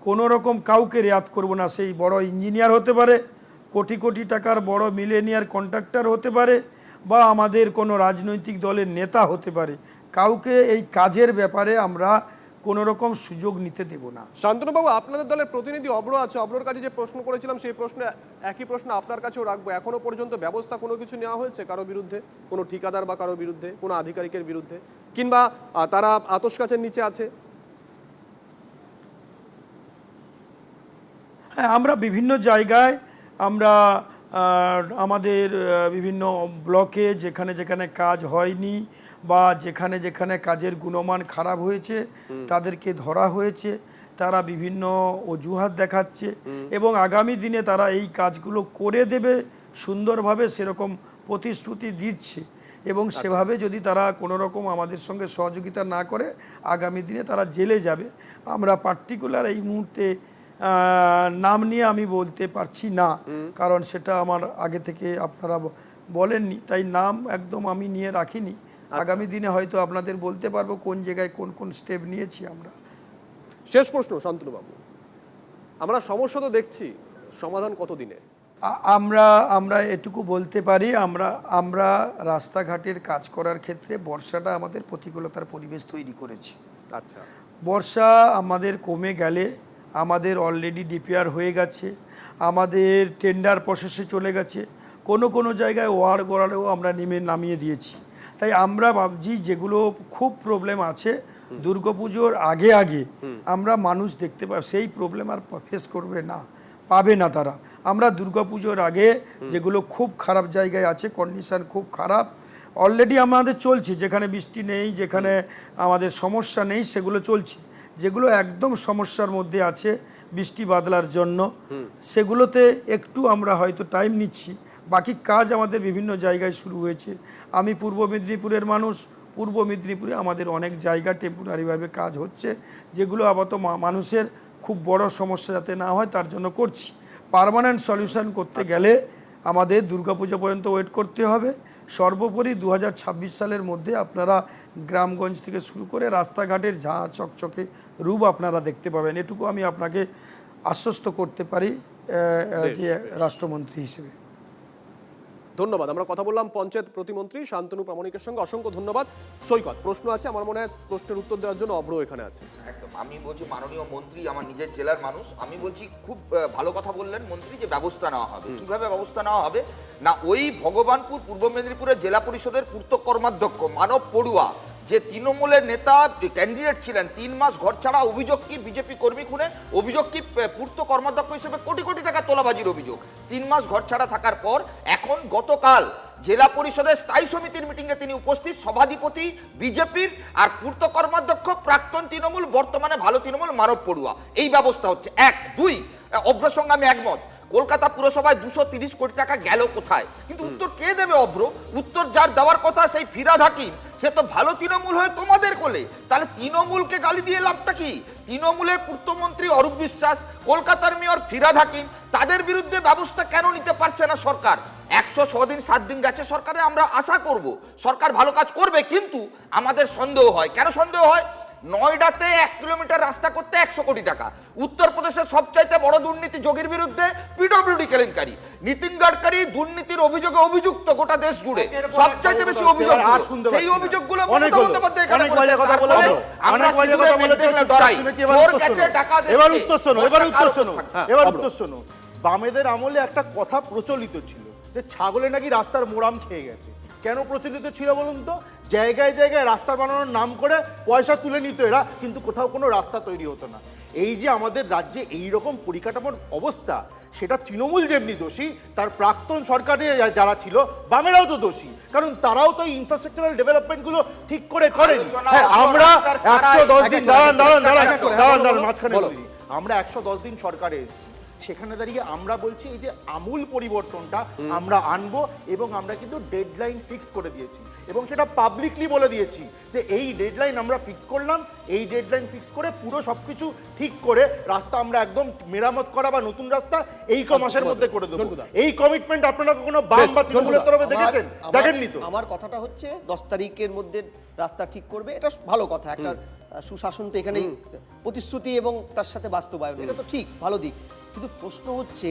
কোনো রকম কাউকে রেয়াত করব না। সেই বড় ইঞ্জিনিয়ার হতে পারে, কোটি কোটি টাকার বড় মিলেনিয়ার কন্ট্রাক্টর হতে পারে, বা আমাদের কোনো রাজনৈতিক দলের নেতা হতে পারে, কাউকে এই কাজের ব্যাপারে আমরা কোনো রকম সুযোগ নিতে দেব না। শান্তনুবাবু, আপনাদের দলের প্রতিনিধি অব্র আছে, অব্রর কাছে যে প্রশ্ন করেছিলাম সেই প্রশ্নে একই প্রশ্ন আপনার কাছেও রাখবো। এখনো পর্যন্ত ব্যবস্থা কোনো কিছু নেওয়া হয়েছে কারো বিরুদ্ধে, কোনো ঠিকাদার বা কারো বিরুদ্ধে, কোনো আধিকারিকের বিরুদ্ধে, কিংবা তারা আতশ কাচের নিচে আছে? হ্যাঁ, আমরা বিভিন্ন জায়গায় আমরা আমাদের বিভিন্ন ব্লকে যেখানে যেখানে কাজ হয়নি বা যেখানে যেখানে কাজের গুণমান খারাপ হয়েছে তাদেরকে ধরা হয়েছে। তারা বিভিন্ন অজুহাত দেখাচ্ছে এবং আগামী দিনে তারা এই কাজগুলো করে দেবে সুন্দরভাবে, সেরকম প্রতিশ্রুতি দিচ্ছে। এবং সেভাবে যদি তারা কোনো রকম আমাদের সঙ্গে সহযোগিতা না করে আগামী দিনে তারা জেলে যাবে। আমরা পার্টিকুলার এই মুহূর্তে নাম নিয়ে আমি বলতে পারছি না, কারণ সেটা আমার আগে থেকে আপনারা বলেননি, তাই নাম একদম আমি নিয়ে রাখিনি। আগামী দিনে হয়তো আপনাদের বলতে পারবো কোন জায়গায় কোন কোন স্টেপ নিয়েছি আমরা। শেষ প্রশ্ন শান্তনুবাবু, আমরা সমস্যা তো দেখছি, সমাধান কত দিনে? আমরা এটুকু বলতে পারি, আমরা রাস্তাঘাটের কাজ করার ক্ষেত্রে বর্ষাটা আমাদের প্রতিকূলতার পরিবেশ তৈরি করেছি। আচ্ছা, বর্ষা আমাদের কমে গেলে আমাদের অলরেডি ডিপিআর হয়ে গেছে, আমাদের টেন্ডার প্রসেসে চলে গেছে, কোনো জায়গায় ওয়ার্ড গড়ালেও আমরা নামিয়ে দিয়েছি। তাই আমরা ভাবছি যেগুলো খুব প্রবলেম আছে দুর্গাপুজোর আগে আমরা মানুষ দেখতে পাই সেই প্রবলেম আর ফেস পাবে না তারা। আমরা দুর্গাপুজোর আগে যেগুলো খুব খারাপ জায়গায় আছে, কন্ডিশন খুব খারাপ, অলরেডি আমাদের চলছে, যেখানে বৃষ্টি নেই, যেখানে আমাদের সমস্যা নেই সেগুলো চলছে। যেগুলো একদম সমস্যার মধ্যে আছে বৃষ্টি বাদলার জন্য, সেগুলোতে একটু আমরা হয়তো টাইম নিচ্ছি। বাকি কাজ আমাদের বিভিন্ন জায়গায় শুরু হয়েছে। আমি পূর্ব মেদিনীপুরের মানুষ, পূর্ব মেদিনীপুরে আমাদের অনেক জায়গা টেম্পোরারিভাবে কাজ হচ্ছে, যেগুলো আপাতত মানুষের খুব বড় সমস্যা যাতে না হয় তার জন্য করছি। পার্মানেন্ট সলিউশন করতে গেলে আমাদের দুর্গাপূজা পর্যন্ত ওয়েট করতে হবে। সর্বোপরি 2026 সালের মধ্যে আপনারা গ্রামগঞ্জ থেকে শুরু করে রাস্তাঘাটের ঝাঁ চকচকে রূপ আপনারা দেখতে পাবেন, এটুকু আমি আপনাকে আশ্বস্ত করতে পারি যে রাষ্ট্রমন্ত্রী হিসেবে। ধন্যবাদ। আমরা কথা বললাম পঞ্চায়েত প্রতিমন্ত্রী শান্তনু প্রামাণিকের সঙ্গে। অসংখ্য ধন্যবাদ। সৈকত, প্রশ্ন আছে আমার মনে হয়, প্রশ্নের উত্তর দেওয়ার জন্য অব্র এখানে আছে। একদম, আমি বলছি মাননীয় মন্ত্রী আমার নিজের জেলার মানুষ, আমি বলছি খুব ভালো কথা বললেন মন্ত্রী যে ব্যবস্থা নেওয়া হবে। কিভাবে ব্যবস্থা নেওয়া হবে না, ওই ভগবানপুর পূর্ব মেদিনীপুরের জেলা পরিষদের পূর্ত কর্মাধ্যক্ষ মানব পড়ুয়া, যে তৃণমূলের নেতা ক্যান্ডিডেট ছিলেন, 3 মাস ঘর ছাড়া, অভিযোগ কি বিজেপি কর্মী খুনে, অভিযোগ কি পূর্ত কর্মাধ্যক্ষ হিসেবে কোটি কোটি টাকা তোলাবাজির অভিযোগ, 3 মাস ঘর ছাড়া থাকার পর এখন গতকাল জেলা পরিষদের স্থায়ী সমিতির মিটিংয়ে তিনি উপস্থিত, সভাধিপতি বিজেপির আর পূর্ত কর্মাধ্যক্ষ প্রাক্তন তৃণমূল বর্তমানে ভালো তৃণমূল মানব পড়ুয়া। এই ব্যবস্থা হচ্ছে 1। 2, অভ্র সঙ্গে আমি একমত, কলকাতা পুরসভায় 230 কোটি টাকা গেল কোথায়, কিন্তু উত্তর কে দেবে অভ্র? উত্তর যার দেওয়ার কথা সেই ফিরহাদ হাকিম, সে তো ভালো তৃণমূল হয়ে তোমাদের কোলে, তাহলে তৃণমূলকে গালি দিয়ে লাভটা কি? তৃণমূলের পূর্তমন্ত্রী অরূপ বিশ্বাস, কলকাতার মেয়র ফিরহাদ হাকিম, তাদের বিরুদ্ধে ব্যবস্থা কেন নিতে পারছে না সরকার? 106 দিন 7 দিন গেছে সরকারে, আমরা আশা করব সরকার ভালো কাজ করবে, কিন্তু আমাদের সন্দেহ হয়। কেন সন্দেহ হয়? নয়ডাতে 1 কিলোমিটার রাস্তা করতে 100 কোটি টাকা, উত্তরপ্রদেশের সবচাইতে বড় দুর্নীতি যোগীর বিরুদ্ধে পিডব্লিউডি কেলেঙ্কারি, নীতিন গাডকারি দুর্নীতির অভিযোগে অভিযুক্ত গোটা দেশ জুড়ে, সবচাইতে বেশি অভিযোগ, সেই অভিযোগগুলো মমতা বন্দ্যোপাধ্যায় এখানে করেছেন। আমরা সিঁদুরের মেঘ দেখলে ডরাই, চোর গেছে টাকা দিচ্ছে। এবার উত্তর শোনো। বামেদের আমলে একটা কথা প্রচলিত ছিল যে ছাগলে নাকি রাস্তার মোড়াম খেয়ে গেছে। কেন প্রচলিত ছিল বলুন তো? জায়গায় জায়গায় রাস্তা বানানোর নাম করে পয়সা তুলে নিত এরা, কিন্তু কোথাও কোনো রাস্তা তৈরি হতো না। এই যে আমাদের রাজ্যে এই রকম পরিকাঠামোর অবস্থা, সেটা তৃণমূল যেমনি দোষী, তার প্রাক্তন সরকারে যারা ছিল বামেরাও তো দোষী, কারণ তারাও তো ইনফ্রাস্ট্রাকচারাল ডেভেলপমেন্টগুলো ঠিক করে করেন। আমরা 110 দিন দাঁড়ান মাঝখানে বলি, আমরা 110 দিন সরকারে এসেছি, সেখানে দাঁড়িয়ে আমরা বলছি এই যে আমূল পরিবর্তনটা আমরা আনবো, এবং আমরা কিন্তু ডেডলাইন ফিক্স করে দিয়েছি এবং সেটা পাবলিকলি বলে দিয়েছি যে এই ডেডলাইন আমরা ফিক্স করলাম, এই ডেডলাইন ফিক্স করে পুরো সবকিছু ঠিক করে রাস্তা আমরা একদম মেরামত করা বা নতুন রাস্তা এই মাসের মধ্যে করে দেবো। এই কমিটমেন্ট আপনারা কখনো বাম বা তৃণমূলের তরফে দেখেছেন? দেখেননি তো। আমার কথাটা হচ্ছে 10 তারিখের মধ্যে রাস্তা ঠিক করবে, এটা ভালো কথা। একটা সুশাসন তো এখানে প্রতিশ্রুতি এবং তার সাথে বাস্তবায়ন, এটা তো ঠিক, ভালো দিক। কিন্তু প্রশ্ন হচ্ছে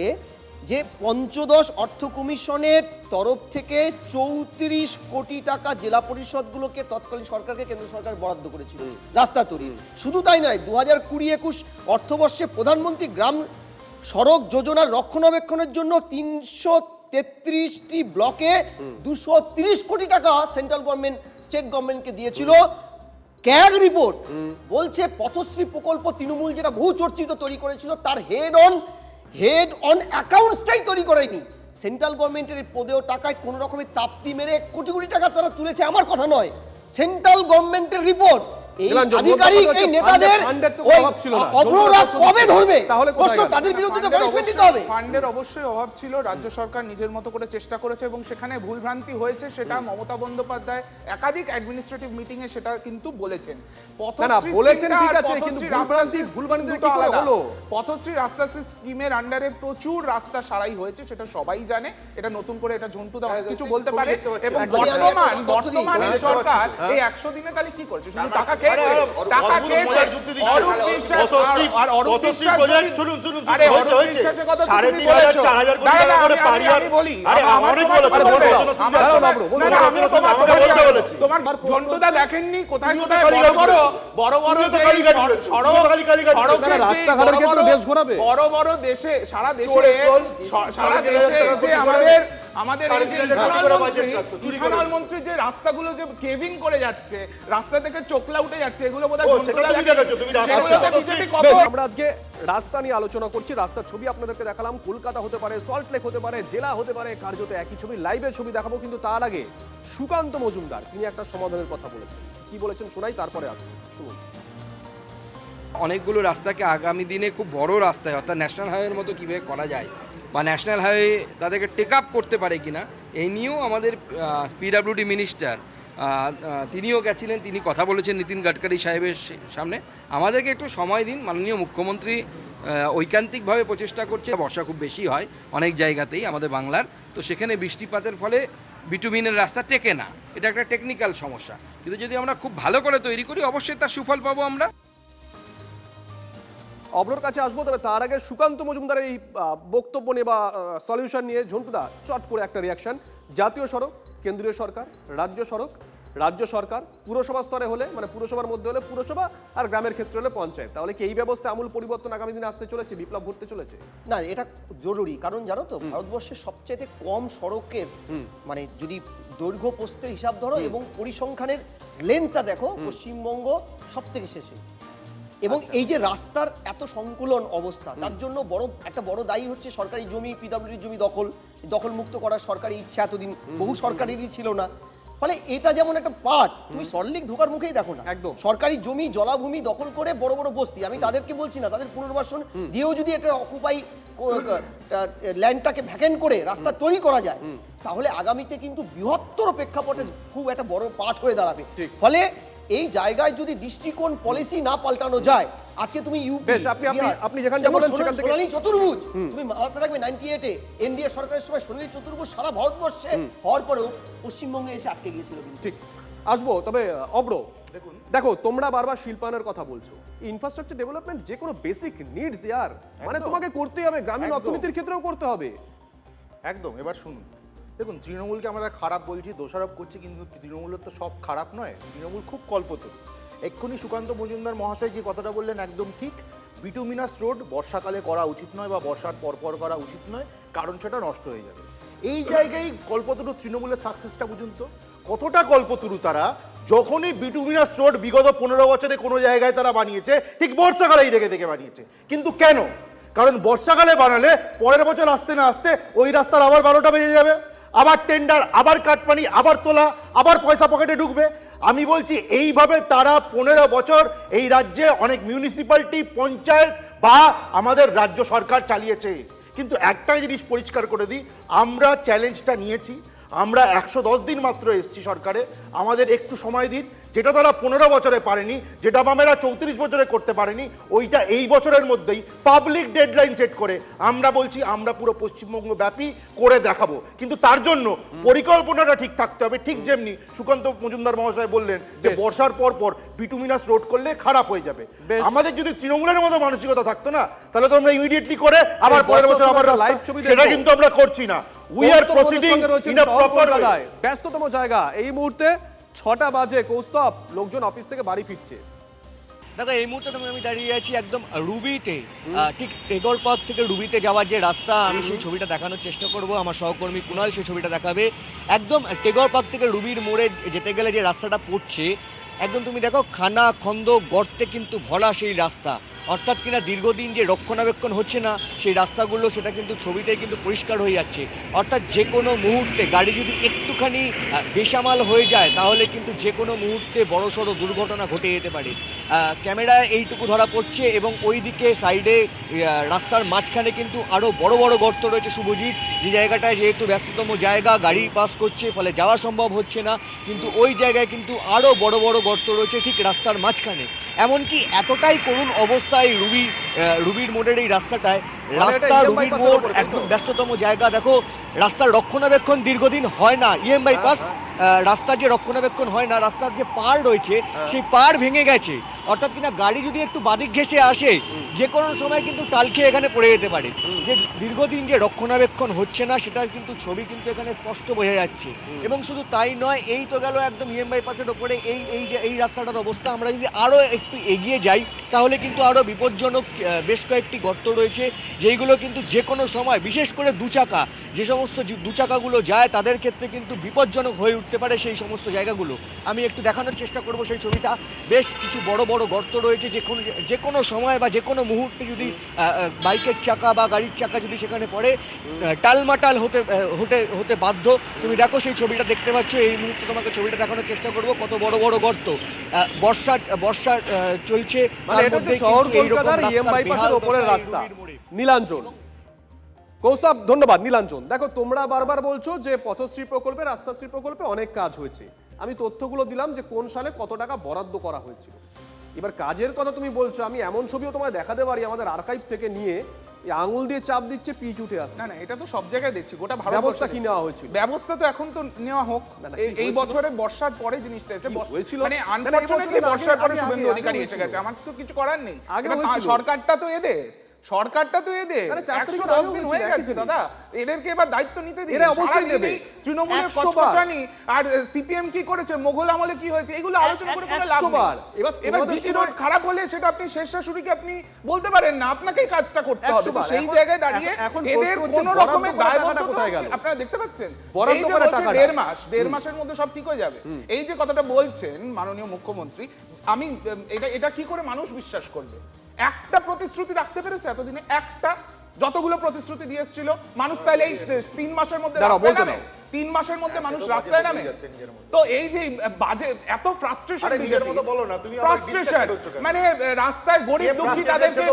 যে পঞ্চদশ অর্থ কমিশনের তরফ থেকে 34 কোটি টাকা জেলা পরিষদগুলোকে তৎকালীন সরকারকে কেন্দ্র সরকার বরাদ্দ করেছিল রাস্তা তৈরি। শুধু তাই নয়, 2020-21 অর্থবর্ষে প্রধানমন্ত্রী গ্রাম সড়ক যোজনার রক্ষণাবেক্ষণের জন্য 333টি ব্লকে 230 কোটি টাকা সেন্ট্রাল গভর্নমেন্ট স্টেট গভর্নমেন্টকে দিয়েছিল। ক্যাগ রিপোর্ট বলছে পথশ্রী প্রকল্প তৃণমূল যেটা বহু চর্চিত তৈরি করেছিল, তার হেড অন অ্যাকাউন্টসটাই তৈরি করেনি। সেন্ট্রাল গভর্নমেন্টের পদেও টাকায় কোনো রকমের তাপ্তি মেরে কোটি কোটি টাকা তারা তুলেছে, আমার কথা নয়, সেন্ট্রাল গভর্নমেন্টের রিপোর্ট। এই নীলাঞ্জন, আধিকারিক মোট কথা এই হচ্ছে নেতাদের ফান্ডের তো ওই অভাব ছিল না। অপরাধ কবে ধরবে? তাহলে কোথায় প্রশ্ন গেল? তাদের বিরুদ্ধে তো ফান্ডের পানিশমেন্ট দিতে হবে। ফান্ডের অবশ্যই অভাব ছিল, রাজ্য সরকার নিজের মতো করে চেষ্টা করেছে এবং সেখানে ভুলভ্রান্তি হয়েছে, সেটা মমতা বন্দ্যোপাধ্যায় একাধিক অ্যাডমিনিস্ট্রেটিভ মিটিং এ সেটা কিন্তু বলেছেন। না, না, বলেছেন ঠিক আর আছে, কিন্তু পথশ্রী ভুলভ্রান্তি রাস্তা ভুলভ্রান্তি দুটো কি করে আলাদা। হলো? পথশ্রী রাস্তা স্কিমের আন্ডারে প্রচুর রাস্তা সারাই হয়েছে, সেটা সবাই জানে। এটা নতুন করে এটা ঝন্টুদা অনেক কিছু বলতে পারে। এবং বর্তমানে সরকার এই 100 দিনে খালি কি করেছে? শুধু টাকা খেয়েছে, টাকা খেয়েছে। অরূপ বিশ্বাস আর অরূপ বিশ্বাস আরে অরূপ বিশ্বাসের কথা তুমি বলেছো। দাদা আমি বলি, তোমার ঝন্টুদা দেখেননি কোথায় কোথায় বড় বড় বড় বড় দেশে সারা দেশে যে আমাদের এই যে ইথানল মন্ত্রী যে রাস্তাগুলো যে কেভিং করে যাচ্ছে, রাস্তা থেকে চোখলা উঠে যাচ্ছে, এগুলো বোধহয় আমরা আজকে রাস্তা নিয়ে আলোচনা করছি। রাস্তার ছবি আপনাদেরকে দেখালাম, কলকাতা হতে পারে, সল্ট লেক হতে পারে, জেলা হতে পারে, কার্যত একই ছবি, লাইভের ছবি দেখাবো। কিন্তু তার আগে সুকান্ত মজুমদার তিনি একটা সমাধানের কথা বলেছেন। কি বলেছেন শোনাই, তারপরে আসি, শুনুন। অনেকগুলো রাস্তাকে আগামী দিনে খুব বড় রাস্তায় অর্থাৎ ন্যাশনাল হাইওয়ের মতো কীভাবে করা যায় বা ন্যাশনাল হাইওয়ে তাদেরকে টেক আপ করতে পারে কিনা, এই নিয়েও আমাদের পিডব্লিউডি মিনিস্টার তিনিও গেছিলেন, তিনি কথা বলেছেন নীতিন গাডকারি সাহেবের সামনে। আমাদেরকে একটু সময় দিন, মাননীয় মুখ্যমন্ত্রী ঐকান্তিকভাবে প্রচেষ্টা করছে। বর্ষা খুব বেশি হয় অনেক জায়গাতেই আমাদের বাংলার, তো সেখানে বৃষ্টিপাতের ফলে বিটুমিনের রাস্তা টেকে না, এটা একটা টেকনিক্যাল সমস্যা। কিন্তু যদি আমরা খুব ভালো করে তৈরি করি অবশ্যই তার সুফল পাবো আমরা। অব্রোর কাছে আসবো, তবে তার আগে সুকান্ত মজুমদারের এই বক্তব্য নিয়ে বা সলিউশন নিয়ে ঝন্টুদা চট করে একটা রিয়াকশন। জাতীয় সড়ক, কেন্দ্রীয় সরকার, রাজ্য সড়ক, রাজ্য সরকার, পুরসভা স্তরে হলে মানে পুরসভার মধ্যে হলে পুরসভা, আর গ্রামের ক্ষেত্রে হলে পঞ্চায়েত। তাহলে কি এই ব্যবস্থা আমূল পরিবর্তন আগামী দিনে আসতে চলেছে, বিপ্লব ঘটতে চলেছে? না, এটা জরুরি, কারণ জানো তো ভারতবর্ষের সবচেয়ে কম সড়কের মানে যদি দৈর্ঘ্য প্রস্থের হিসাব ধরো এবং পরিসংখ্যানের লেন্থটা দেখো, পশ্চিমবঙ্গ সব থেকে শেষে। এবং এই যে রাস্তার এত সংকুলন অবস্থা, তার জন্য একটা বড় দায়ী হচ্ছে সরকারি জমি, পিডব্লিউডির জমি দখলমুক্ত করার সরকারি ইচ্ছা এতদিন বহু সরকারেরই ছিল না। ফলে এটা যেমন একটা পার্ট, তুমি সল্টলেক ঢোকার মুখেই দেখো না, একদম সরকারি জমি জলাভূমি দখল করে বড় বড় বস্তি। আমি তাদেরকে বলছি না, তাদের পুনর্বাসন দিয়েও যদি একটা অকুপাই ল্যান্ডটাকে ভ্যাকেন্ট করে রাস্তা তৈরি করা যায়, তাহলে আগামীতে কিন্তু বৃহত্তর প্রেক্ষাপটে খুব একটা বড় পার্ট হয়ে দাঁড়াবে। ফলে এই জায়গায় যদি দৃষ্টিকোণ পলিসি না পাল্টানো যায়, আজকে তুমি আপনি যেখানে বলেন সেখান থেকে সোনালী চতুর্ভুজ, তুমি মাথায় রাখবে 98-এ এনডিএ সরকারের সময় সোনালী চতুর্ভুজ সারা ভারতবর্ষে হওয়ার পরেও পশ্চিমবঙ্গে এসে আটকে গিয়েছিল। ঠিক আসবো, তবে অব্র দেখো তোমরা বারবার শিল্পায়নের কথা বলছো, ইনফ্রাস্ট্রাকচার ডেভেলপমেন্ট যে কোনো বেসিক নিডস ইয়ার, মানে তোমাকে করতেই হবে, গ্রামীণ অর্থনীতির ক্ষেত্রেও করতে হবে। একদম। এবার শুনুন, দেখুন তৃণমূলকে আমরা খারাপ বলছি, দোষারোপ করছি, কিন্তু তৃণমূলের তো সব খারাপ নয়, তৃণমূল খুব কল্পতরু। এক্ষুনি সুকান্ত মজুমদার মহাশয় যে কথাটা বললেন একদম ঠিক। বিটুমিনাস রোড বর্ষাকালে করা উচিত নয় বা বর্ষার পরপর করা উচিত নয়, কারণ সেটা নষ্ট হয়ে যাবে। এই জায়গায় কল্পতরু তৃণমূলের সাকসেসটা বুঝুন তো, কতটা কল্পতরু তারা। যখনই বিটুমিনাস রোড বিগত 15 বছরে কোনো জায়গায় তারা বানিয়েছে, ঠিক বর্ষাকালেই দেখে বানিয়েছে। কিন্তু কেন? কারণ বর্ষাকালে বানালে পরের বছর আসতে না আসতে ওই রাস্তার আবার 12টা বেজে যাবে, আবার টেন্ডার, আবার কাটপানি, আবার তোলা, আবার পয়সা পকেটে ঢুকবে। আমি বলছি এইভাবে তারা 15 বছর এই রাজ্যে অনেক মিউনিসিপ্যালিটি, পঞ্চায়েত বা আমাদের রাজ্য সরকার চালিয়েছে। কিন্তু একটা জিনিস পরিষ্কার করে দিই, আমরা চ্যালেঞ্জটা নিয়েছি, আমরা 110 দিন মাত্র এসেছি সরকারে, আমাদের একটু সময় দিন। যেটা তারা 15 বছরে পারেনি, যেটা আমরা 34 বছরে করতে পারেনি, ওইটা এই বছরের মধ্যেই পাবলিক ডেডলাইন সেট করে আমরা বলছি আমরা পুরো পশ্চিমবঙ্গ ব্যাপী করে দেখাবো। কিন্তু তার জন্য পরিকল্পনাটা ঠিক থাকতে হবে। ঠিক যেমনি সুকান্ত মজুমদার মহাশয় বললেন যে বর্ষার পর বিটুমিনাস রোড করলে খারাপ হয়ে যাবে, আমাদের যদি তৃণমূলের মতো মানসিকতা থাকতো না, তাহলে তো আমরা ইমিডিয়েটলি করে আবার পরের বছর আবার লাইভ ছবি, সেটা কিন্তু আমরা করছি না। We are proceeding in a proper way. ব্যস্ততম জায়গা এই মুহূর্তে 6টা বাজে, কৌস্তব লোকজন অফিস থেকে বাড়ি ফিরছে। দেখো এই মুহূর্তে আমি দাঁড়িয়ে আছি একদম রুবিতে, ঠিক টেগর পথ থেকে রুবিতে যাওয়ার যে রাস্তা, আমি সেই ছবিটা দেখানোর চেষ্টা করব। আমার সহকর্মী কুণাল সেই ছবিটা দেখাবে। একদম টেগর পথ থেকে রুবির মোড়ে যেতে গেলে যে রাস্তাটা পড়ছে, একদম তুমি দেখো খানা খন্দ গর্তে কিন্তু ভরা সেই রাস্তা। অর্থাৎ কিনা দীর্ঘদিন যে রক্ষণাবেক্ষণ হচ্ছে না সেই রাস্তাগুলো সেটা কিন্তু ছবিতেই কিন্তু পরিষ্কার হয়ে যাচ্ছে। অর্থাৎ যে কোনো মুহূর্তে গাড়ি যদি একটুখানি বেসামাল হয়ে যায় তাহলে কিন্তু যে কোনো মুহূর্তে বড়সড় দুর্ঘটনা ঘটে যেতে পারে। ক্যামেরায় এইটুকু ধরা পড়ছে এবং ওই দিকে সাইডে রাস্তার মাঝখানে কিন্তু আরও বড় বড় গর্ত রয়েছে শুভজিৎ, যে জায়গাটায় যেহেতু ব্যস্ততম জায়গা, গাড়ি পাস করছে ফলে যাওয়া সম্ভব হচ্ছে না, কিন্তু ওই জায়গায় কিন্তু আরও বড় বড় গর্ত রয়েছে ঠিক রাস্তার মাঝখানে। এমনকি এতটাই করুণ অবস্থায় রুবির মোড়ের এই রাস্তাটায়, রাস্তা রুবির মোড় একদম ব্যস্ততম জায়গা, দেখো রাস্তার রক্ষণাবেক্ষণ দীর্ঘদিন হয় না, ইএম বাইপাস রাস্তার যে রক্ষণাবেক্ষণ হয় না, রাস্তার যে পাড় রয়েছে সেই পাড় ভেঙে গেছে। অর্থাৎ কিনা গাড়ি যদি একটু বাদিক ঘেঁষে আসে যে কোনো সময় কিন্তু টাল খেয়ে এখানে পড়ে যেতে পারে। যে দীর্ঘদিন যে রক্ষণাবেক্ষণ হচ্ছে না সেটার কিন্তু ছবি কিন্তু এখানে স্পষ্ট বোঝা যাচ্ছে। এবং শুধু তাই নয়, এই তো গেল একদম ইএম বাইপাসের ওপরে এই রাস্তাটার অবস্থা। আমরা যদি আরও একটু এগিয়ে যাই তাহলে কিন্তু আরও বিপজ্জনক বেশ কয়েকটি গর্ত রয়েছে যেইগুলো কিন্তু যে কোনো সময়, বিশেষ করে দুচাকা, যে সমস্ত দুচাকাগুলো যায় তাদের ক্ষেত্রে কিন্তু বিপজ্জনক হয়ে উঠতে পারে সেই সমস্ত জায়গাগুলো। আমি একটু দেখানোর চেষ্টা করব সেই ছবিটা। বেশ কিছু বড় বড় গর্ত রয়েছে, যে কোনো সময় বা যে কোনো মুহূর্তে যদি বাইকের চাকা বা গাড়ির চাকা যদি সেখানে পড়ে টালমাটাল হতে বাধ্য। তুমি দেখো সেই ছবিটা দেখতে পাচ্ছ, এই মুহূর্তে তোমাকে ছবিটা দেখানোর চেষ্টা করব। কত বড় বড় গর্ত, বর্ষা চলছে, শহর কলকাতার ইএম বাইপাসের উপরের রাস্তা। নীলাঞ্জন, কৌস্তব, ধন্যবাদ। নীলাঞ্জন, দেখো তোমরা বারবার বলছো যে পথশ্রী প্রকল্পে, রাস্তাশ্রী প্রকল্পে অনেক কাজ হয়েছে। আমি তথ্যগুলো দিলাম যে কোন সালে কত টাকা বরাদ্দ করা হয়েছিল। এবার কাজের কথা তুমি বলছো, আমি এমন ছবিও তোমায় দেখাতে পারি আমাদের আর্কাইভ থেকে নিয়ে, আঙুল দিয়ে চাপ দিচ্ছে, পিচ উঠে আসছে। না, এটা তো সব জায়গায় দেখছি, গোটা ভারত। ব্যবস্থা কি নেওয়া হয়েছিল? ব্যবস্থা তো এখন তো নেওয়া হোক। এই বছরে বর্ষার পরে জিনিসটা এসে হয়েছিল, মানে আনফরচুনেটলি বর্ষার পরে শুভেন্দু অধিকারী এসে গেছে, আমার তো কিছু করার নেই। সরকারটা তো এদের 110 দিন হয়ে গেছে দাদা, এদেরকে এবার দায়িত্ব নিতে দিন। এরা অবশ্যই নেবে। তৃণমূলের কচকচানি আর সিপিএম কি করেছে, মোগল আমলে কি হয়েছে, এগুলো আলোচনা করে কোনো লাভ নেই। এবার জিটি রোড খারাপ হলে সেটা আপনি শেষ শাশুড়িকে আপনি বলতে পারেন না, আপনাকেই কাজটা করতে হবে। তো সেই জায়গায় দাঁড়িয়ে এদের কোনো রকমের দায়বদ্ধতা আপনারা দেখতে পাচ্ছেন। এই যে বলছে 1.5 মাসের মধ্যে সব ঠিক হয়ে যাবে, এই যে কথাটা বলছেন মাননীয় মুখ্যমন্ত্রী, আমি এটা কি করে মানুষ বিশ্বাস করবে? একটা প্রতিশ্রুতি রাখতে পেরেছে এতদিনে? একটা, যতগুলো প্রতিশ্রুতি দিয়ে এসেছিল মানুষ, তাহলে এই 3 মাসের মধ্যে 3 মাসের মধ্যে মানুষ রাস্তায় নামে? তো এই যে বাজে এত ফ্রাস্ট্রেশন, মানে রাস্তায় গরিব দুঃখী তাদেরকে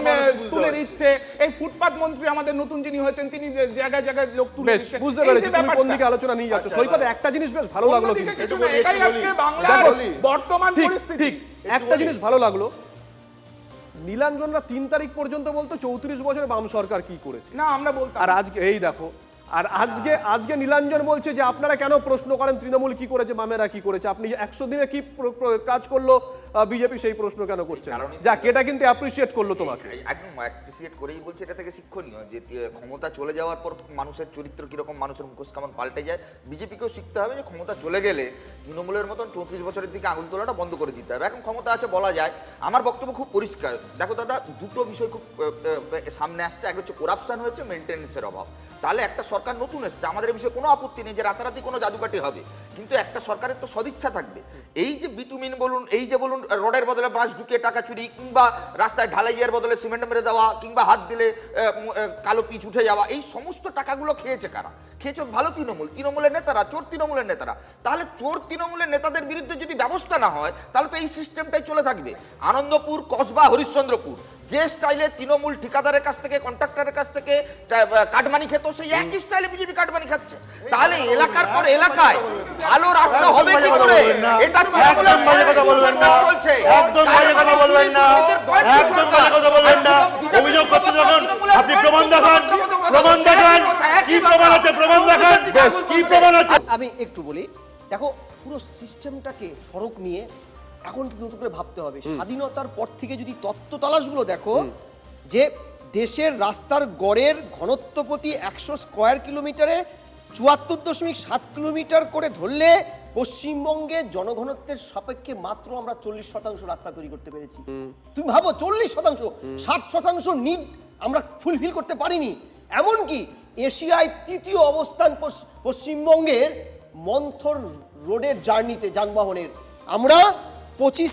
তুলে দিচ্ছে। এই ফুটপাত মন্ত্রী আমাদের নতুন যিনি হয়েছেন তিনি জায়গায় জায়গায় লোক তুলে দিচ্ছে। বুঝতে পেরেছি তুমি কোন দিকে আলোচনা নিয়ে যাচ্ছ। সৈকত, একটা জিনিস বেশ ভালো লাগলো, এটাই আজকে বাংলার বর্তমান পরিস্থিতি। একটা জিনিস ভালো লাগলো, নীলাঞ্জনরা 3 তারিখ পর্যন্ত বলতো 34 বছরে বাম সরকার কি করেছে। না, আমরা বলতাম। আর আজকে এই দেখো, আর আজকে নীলাঞ্জন বলছে যে আপনারা কেন প্রশ্ন করেন তৃণমূল কি করেছে, বামেরা কি করেছে, আপনি 100 দিনে কি কাজ করলো বিজেপি সেই প্রশ্ন কেন করছে? যাক, এটা কিন্তু অ্যাপ্রিসিয়েট করলো তোমাকে। একদম অ্যাপ্রিসিয়েট করেই বলছে, এটা থেকে শিক্ষণীয় যে ক্ষমতা চলে যাওয়ার পর মানুষের চরিত্র কিরকম, মানুষের মুখোশ কেমন পাল্টে যায়। বিজেপিকেও শিখতে হবে যে ক্ষমতা চলে গেলে তৃণমূলের মতন 34 বছরের দিকে আঙুল তোলাটা বন্ধ করে দিতে হবে। এখন ক্ষমতা আছে বলা যায়। আমার বক্তব্য খুব পরিষ্কার। দেখো দাদা, দুটো বিষয় খুব সামনে আসছে। এক হচ্ছে করাপশন হয়েছে, মেনটেন্যান্সের অভাব। তাহলে একটা সরকার নতুন এসছে, আমাদের এই বিষয়ে কোনো আপত্তি নেই যে রাতারাতি কোনো জাদুকাঠি হবে, কিন্তু একটা সরকারের তো সদিচ্ছা থাকবে। এই যে বিটুমিন বলুন, এই যে বলুন রডের বদলে বাঁশ ঢুকিয়ে টাকা চুরি, কিংবা রাস্তায় ঢালাইয়ের বদলে সিমেন্ট মেরে দেওয়া, কিংবা হাত দিলে কালো পিচ উঠে যাওয়া, এই সমস্ত টাকাগুলো খেয়েছে কারা? খেয়েছে ভালো তৃণমূলের নেতারা, চোর তৃণমূলের নেতারা। তাহলে চোর তৃণমূলের নেতাদের বিরুদ্ধে যদি ব্যবস্থা না হয় তাহলে তো এই সিস্টেমটাই চলে থাকবে। আনন্দপুর, কসবা, হরিশ্চন্দ্রপুর যে স্টাইলে তৃণমূল ঠিকাদারের কাছ থেকে, কন্ট্রাক্টরের কাছ থেকে কাটমানি খেত, সেই একই স্টাইলে বিজেপি কাটমানি খাচ্ছে। তাহলে এলাকার পর এলাকায় ভালো রাস্তা হবে কি করে? এটা তৃণমূলের কথা বলবেন না, চলছে। একদম বাজে কথা বলবেন না, একদম বাজে কথা বলবেন না। অভিযোগ করতে যখন আপনি প্রমাণ দেখান, কি প্রমাণ আছে, প্রমাণ দেখান, কি প্রমাণ আছে। আমি একটু বলি, দেখো পুরো সিস্টেমটাকে সড়ক নিয়ে এখন নতুন করে ভাবতে হবে। স্বাধীনতার পর থেকে যদি তত্ত্ব তালাশগুলো দেখো, যে দেশের রাস্তার গড়ের ঘনত্ব প্রতি 100 স্কয়ার কিলোমিটারে 74.7 কিলোমিটার করে ধরলে পশ্চিমবঙ্গে জনঘনত্বের সাপেক্ষে মাত্র আমরা 40% রাস্তা তৈরি করতে পেরেছি। তুমি ভাবো 40%, 60% নিড আমরা ফুলফিল করতে পারিনি। এমনকি এশিয়ায় 3য় অবস্থান পশ্চিমবঙ্গের মন্থর রোডের জার্নিতে, যানবাহনের। আমরা 20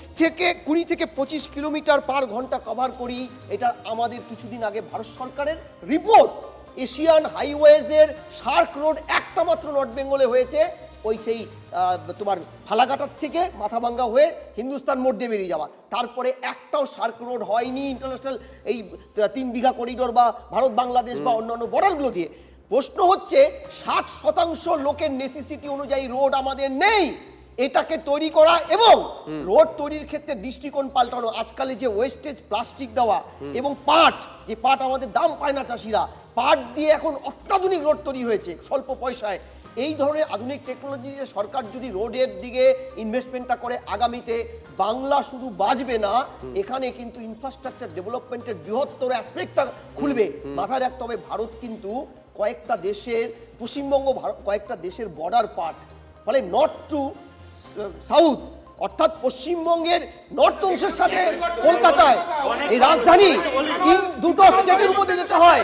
থেকে 25 কিলোমিটার পার ঘন্টা কভার করি। এটা আমাদের কিছুদিন আগে ভারত সরকারের রিপোর্ট। এশিয়ান হাইওয়েজের শার্ক রোড একটা মাত্র নর্থ বেঙ্গলে হয়েছে, ওই সেই তোমার ফালাকাটার থেকে মাথাভাঙ্গা হয়ে হিন্দুস্তান মোড় দিয়ে বেরিয়ে যাওয়া। তারপরে একটাও শার্ক রোড হয়নি ইন্টারন্যাশনাল এই 3 বিঘা করিডোর বা ভারত বাংলাদেশ বা অন্যান্য বর্ডারগুলো দিয়ে। প্রশ্ন হচ্ছে 60% লোকের নেসেসিটি অনুযায়ী রোড আমাদের নেই। এটাকে তৈরি করা এবং রোড তৈরির ক্ষেত্রে দৃষ্টিকোণ পাল্টানো। আজকালে যে ওয়েস্টেজ প্লাস্টিক দেওয়া এবং পাট, যে পাট আমাদের দাম পায় না চাষিরা, পাট দিয়ে এখন অত্যাধুনিক রোড তৈরি হয়েছে স্বল্প পয়সায়। এই ধরনের আধুনিক টেকনোলজি দিয়ে সরকার যদি রোডের দিকে ইনভেস্টমেন্টটা করে, আগামীতে বাংলা শুধু বাঁচবে না, এখানে কিন্তু ইনফ্রাস্ট্রাকচার ডেভেলপমেন্টের বৃহত্তর অ্যাসপেক্টটা খুলবে। মাথায় রাখতে হবে ভারত কিন্তু কয়েকটা দেশের, পশ্চিমবঙ্গ কয়েকটা দেশের বর্ডার পার্ট, ফলে নর্থ টু সাউথ, অর্থাৎ পশ্চিমবঙ্গের নর্থ অংশের সাথে কলকাতায় এই রাজধানী দুটো স্টেটের উপরে যেতে হয়।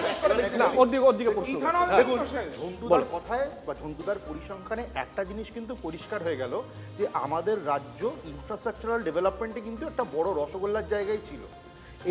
দেখুন, ঝন্টুদার কথায় বা ঝন্টুদার পরিসংখ্যানে একটা জিনিস কিন্তু পরিষ্কার হয়ে গেল যে আমাদের রাজ্য ইনফ্রাস্ট্রাকচারাল ডেভেলপমেন্টে কিন্তু একটা বড় রসগোল্লার জায়গায় ছিল।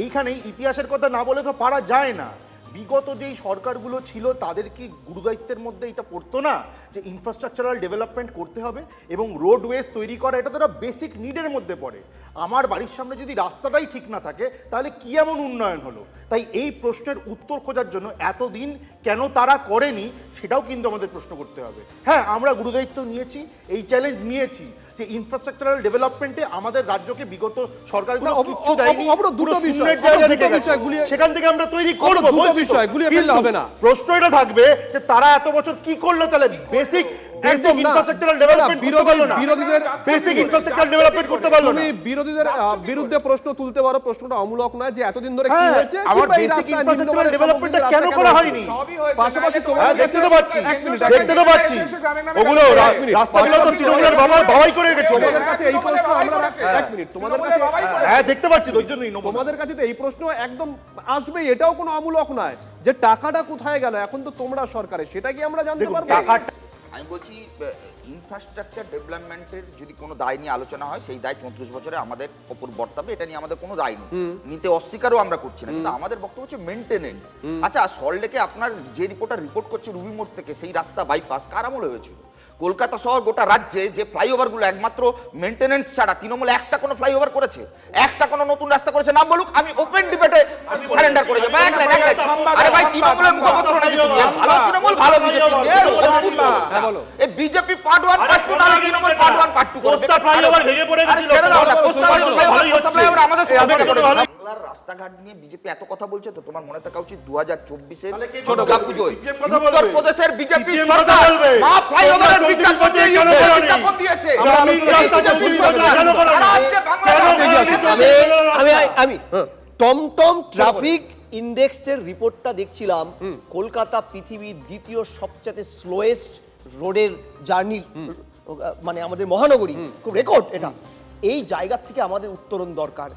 এইখানেই ইতিহাসের কথা না বলে তো পারা যায় না। বিগত যেই সরকারগুলো ছিল তাদের কি গুরুদায়িত্বের মধ্যে এটা পড়তো না যে ইনফ্রাস্ট্রাকচারাল ডেভেলপমেন্ট করতে হবে এবং রোডওয়েজ তৈরি করা, এটা তো একটা বেসিক নিডের মধ্যে পড়ে। আমার বাড়ির সামনে যদি রাস্তাটাই ঠিক না থাকে তাহলে কি এমন উন্নয়ন হলো? তাই এই প্রশ্নের উত্তর খোঁজার জন্য এতদিন কেন তারা করেনি সেটাও কিন্তু আমাদের প্রশ্ন করতে হবে। হ্যাঁ, আমরা গুরুদায়িত্ব নিয়েছি, এই চ্যালেঞ্জ নিয়েছি যে ইনফ্রাস্ট্রাকচারাল ডেভেলপমেন্টে আমাদের রাজ্যকে বিগত সরকারগুলো কিচ্ছু দেয়নি, সেখান থেকে আমরা তৈরি করব। প্রশ্ন এটা থাকবে যে তারা এত বছর কি করলো, তাহলে basic infrastructural development basic infrastructure development করতে পারলো না। তুমি বিরোধীদের বিরুদ্ধে প্রশ্ন তুলতে পারো, প্রশ্নটা অমূলক নয় যে এতদিন ধরে কি হয়েছে, আমার বেসিক ইনফ্রাস্ট্রাকচারাল ডেভেলপমেন্টটা কেন করা হয়নি? পাশাপাশি দেখতে তো পাচ্ছি ওগুলো রাস্তাগুলো তো তৃণমূলের বাবাই করে গেছে। তোমাদের কাছে এই প্রশ্ন আমরা, এক মিনিট, তোমাদের কাছে হ্যাঁ দেখতে পাচ্ছি, ওই জন্যই তোমাদের কাছে তো এই প্রশ্ন একদম আসবেই, এটাও কোনো অমূলক নয় যে টাকাটা কোথায় গেল, এখন তো তোমরা সরকারে, সেটা কি আমরা জানতে পারবো? আমি বলছি ইনফ্রাস্ট্রাকচার ডেভেলপমেন্টের যদি কোনো দায় নিয়ে আলোচনা হয়, সেই দায় 34 বছরে আমাদের ওপর বর্তাবে, এটা নিয়ে আমাদের কোনো দায় নেই, নিতে অস্বীকারও আমরা করছি না। কিন্তু আমাদের বক্তব্য হচ্ছে মেনটেনেন্স। আচ্ছা, সল্টলেকে আপনার যে রিপোর্টার রিপোর্ট করছে রুবি মোড় থেকে সেই রাস্তা বাইপাস কার আমলে হয়েছিল? কলকাতা শহর গোটা রাজ্যে যে ফ্লাইওভারগুলো একমাত্র মেনটেনেন্স ছাড়া তৃণমূল একটা কোনো ফ্লাইওভার করেছে, একটা কোনো নতুন রাস্তা করেছে? নাম বলুক, আমি ওপেন ডিবেটে সারেন্ডার করে যাবো। আরে ভাই, তৃণমূলের মুখপাত্র নাকি তুমি? ভালো তৃণমূল, ভালো বিজেপি। এই বিজেপি পার্ট 1 পার্ট 2 না, তৃণমূল পার্ট 1 পার্ট 2 করে কোস্টা ফ্লাইওভার ভেঙে পড়ে গেছিল। ছেড়ে দাও না, কোস্টা ফ্লাইওভার আমাদের সাথে করে দাও। বাংলার রাস্তাঘাট নিয়ে বিজেপি এত কথা বলছে, তো তোমার মনে থাকা উচিত 2024 এর দুর্গাপুজোয় উত্তরপ্রদেশের বিজেপি সরকার মা ফ্লাইওভারের বিজ্ঞাপন দিয়েছে। আমি টমটম ট্রাফিক ইন্ডেক্সের রিপোর্টটা দেখছিলাম। কলকাতা পৃথিবীর দ্বিতীয় সবচেয়ে স্লোয়েস্ট রোডের জার্নি, মানে আমাদের মহানগরী, খুব রেকর্ড এটা। এই জায়গা থেকে আমাদের উত্তরণ দরকার।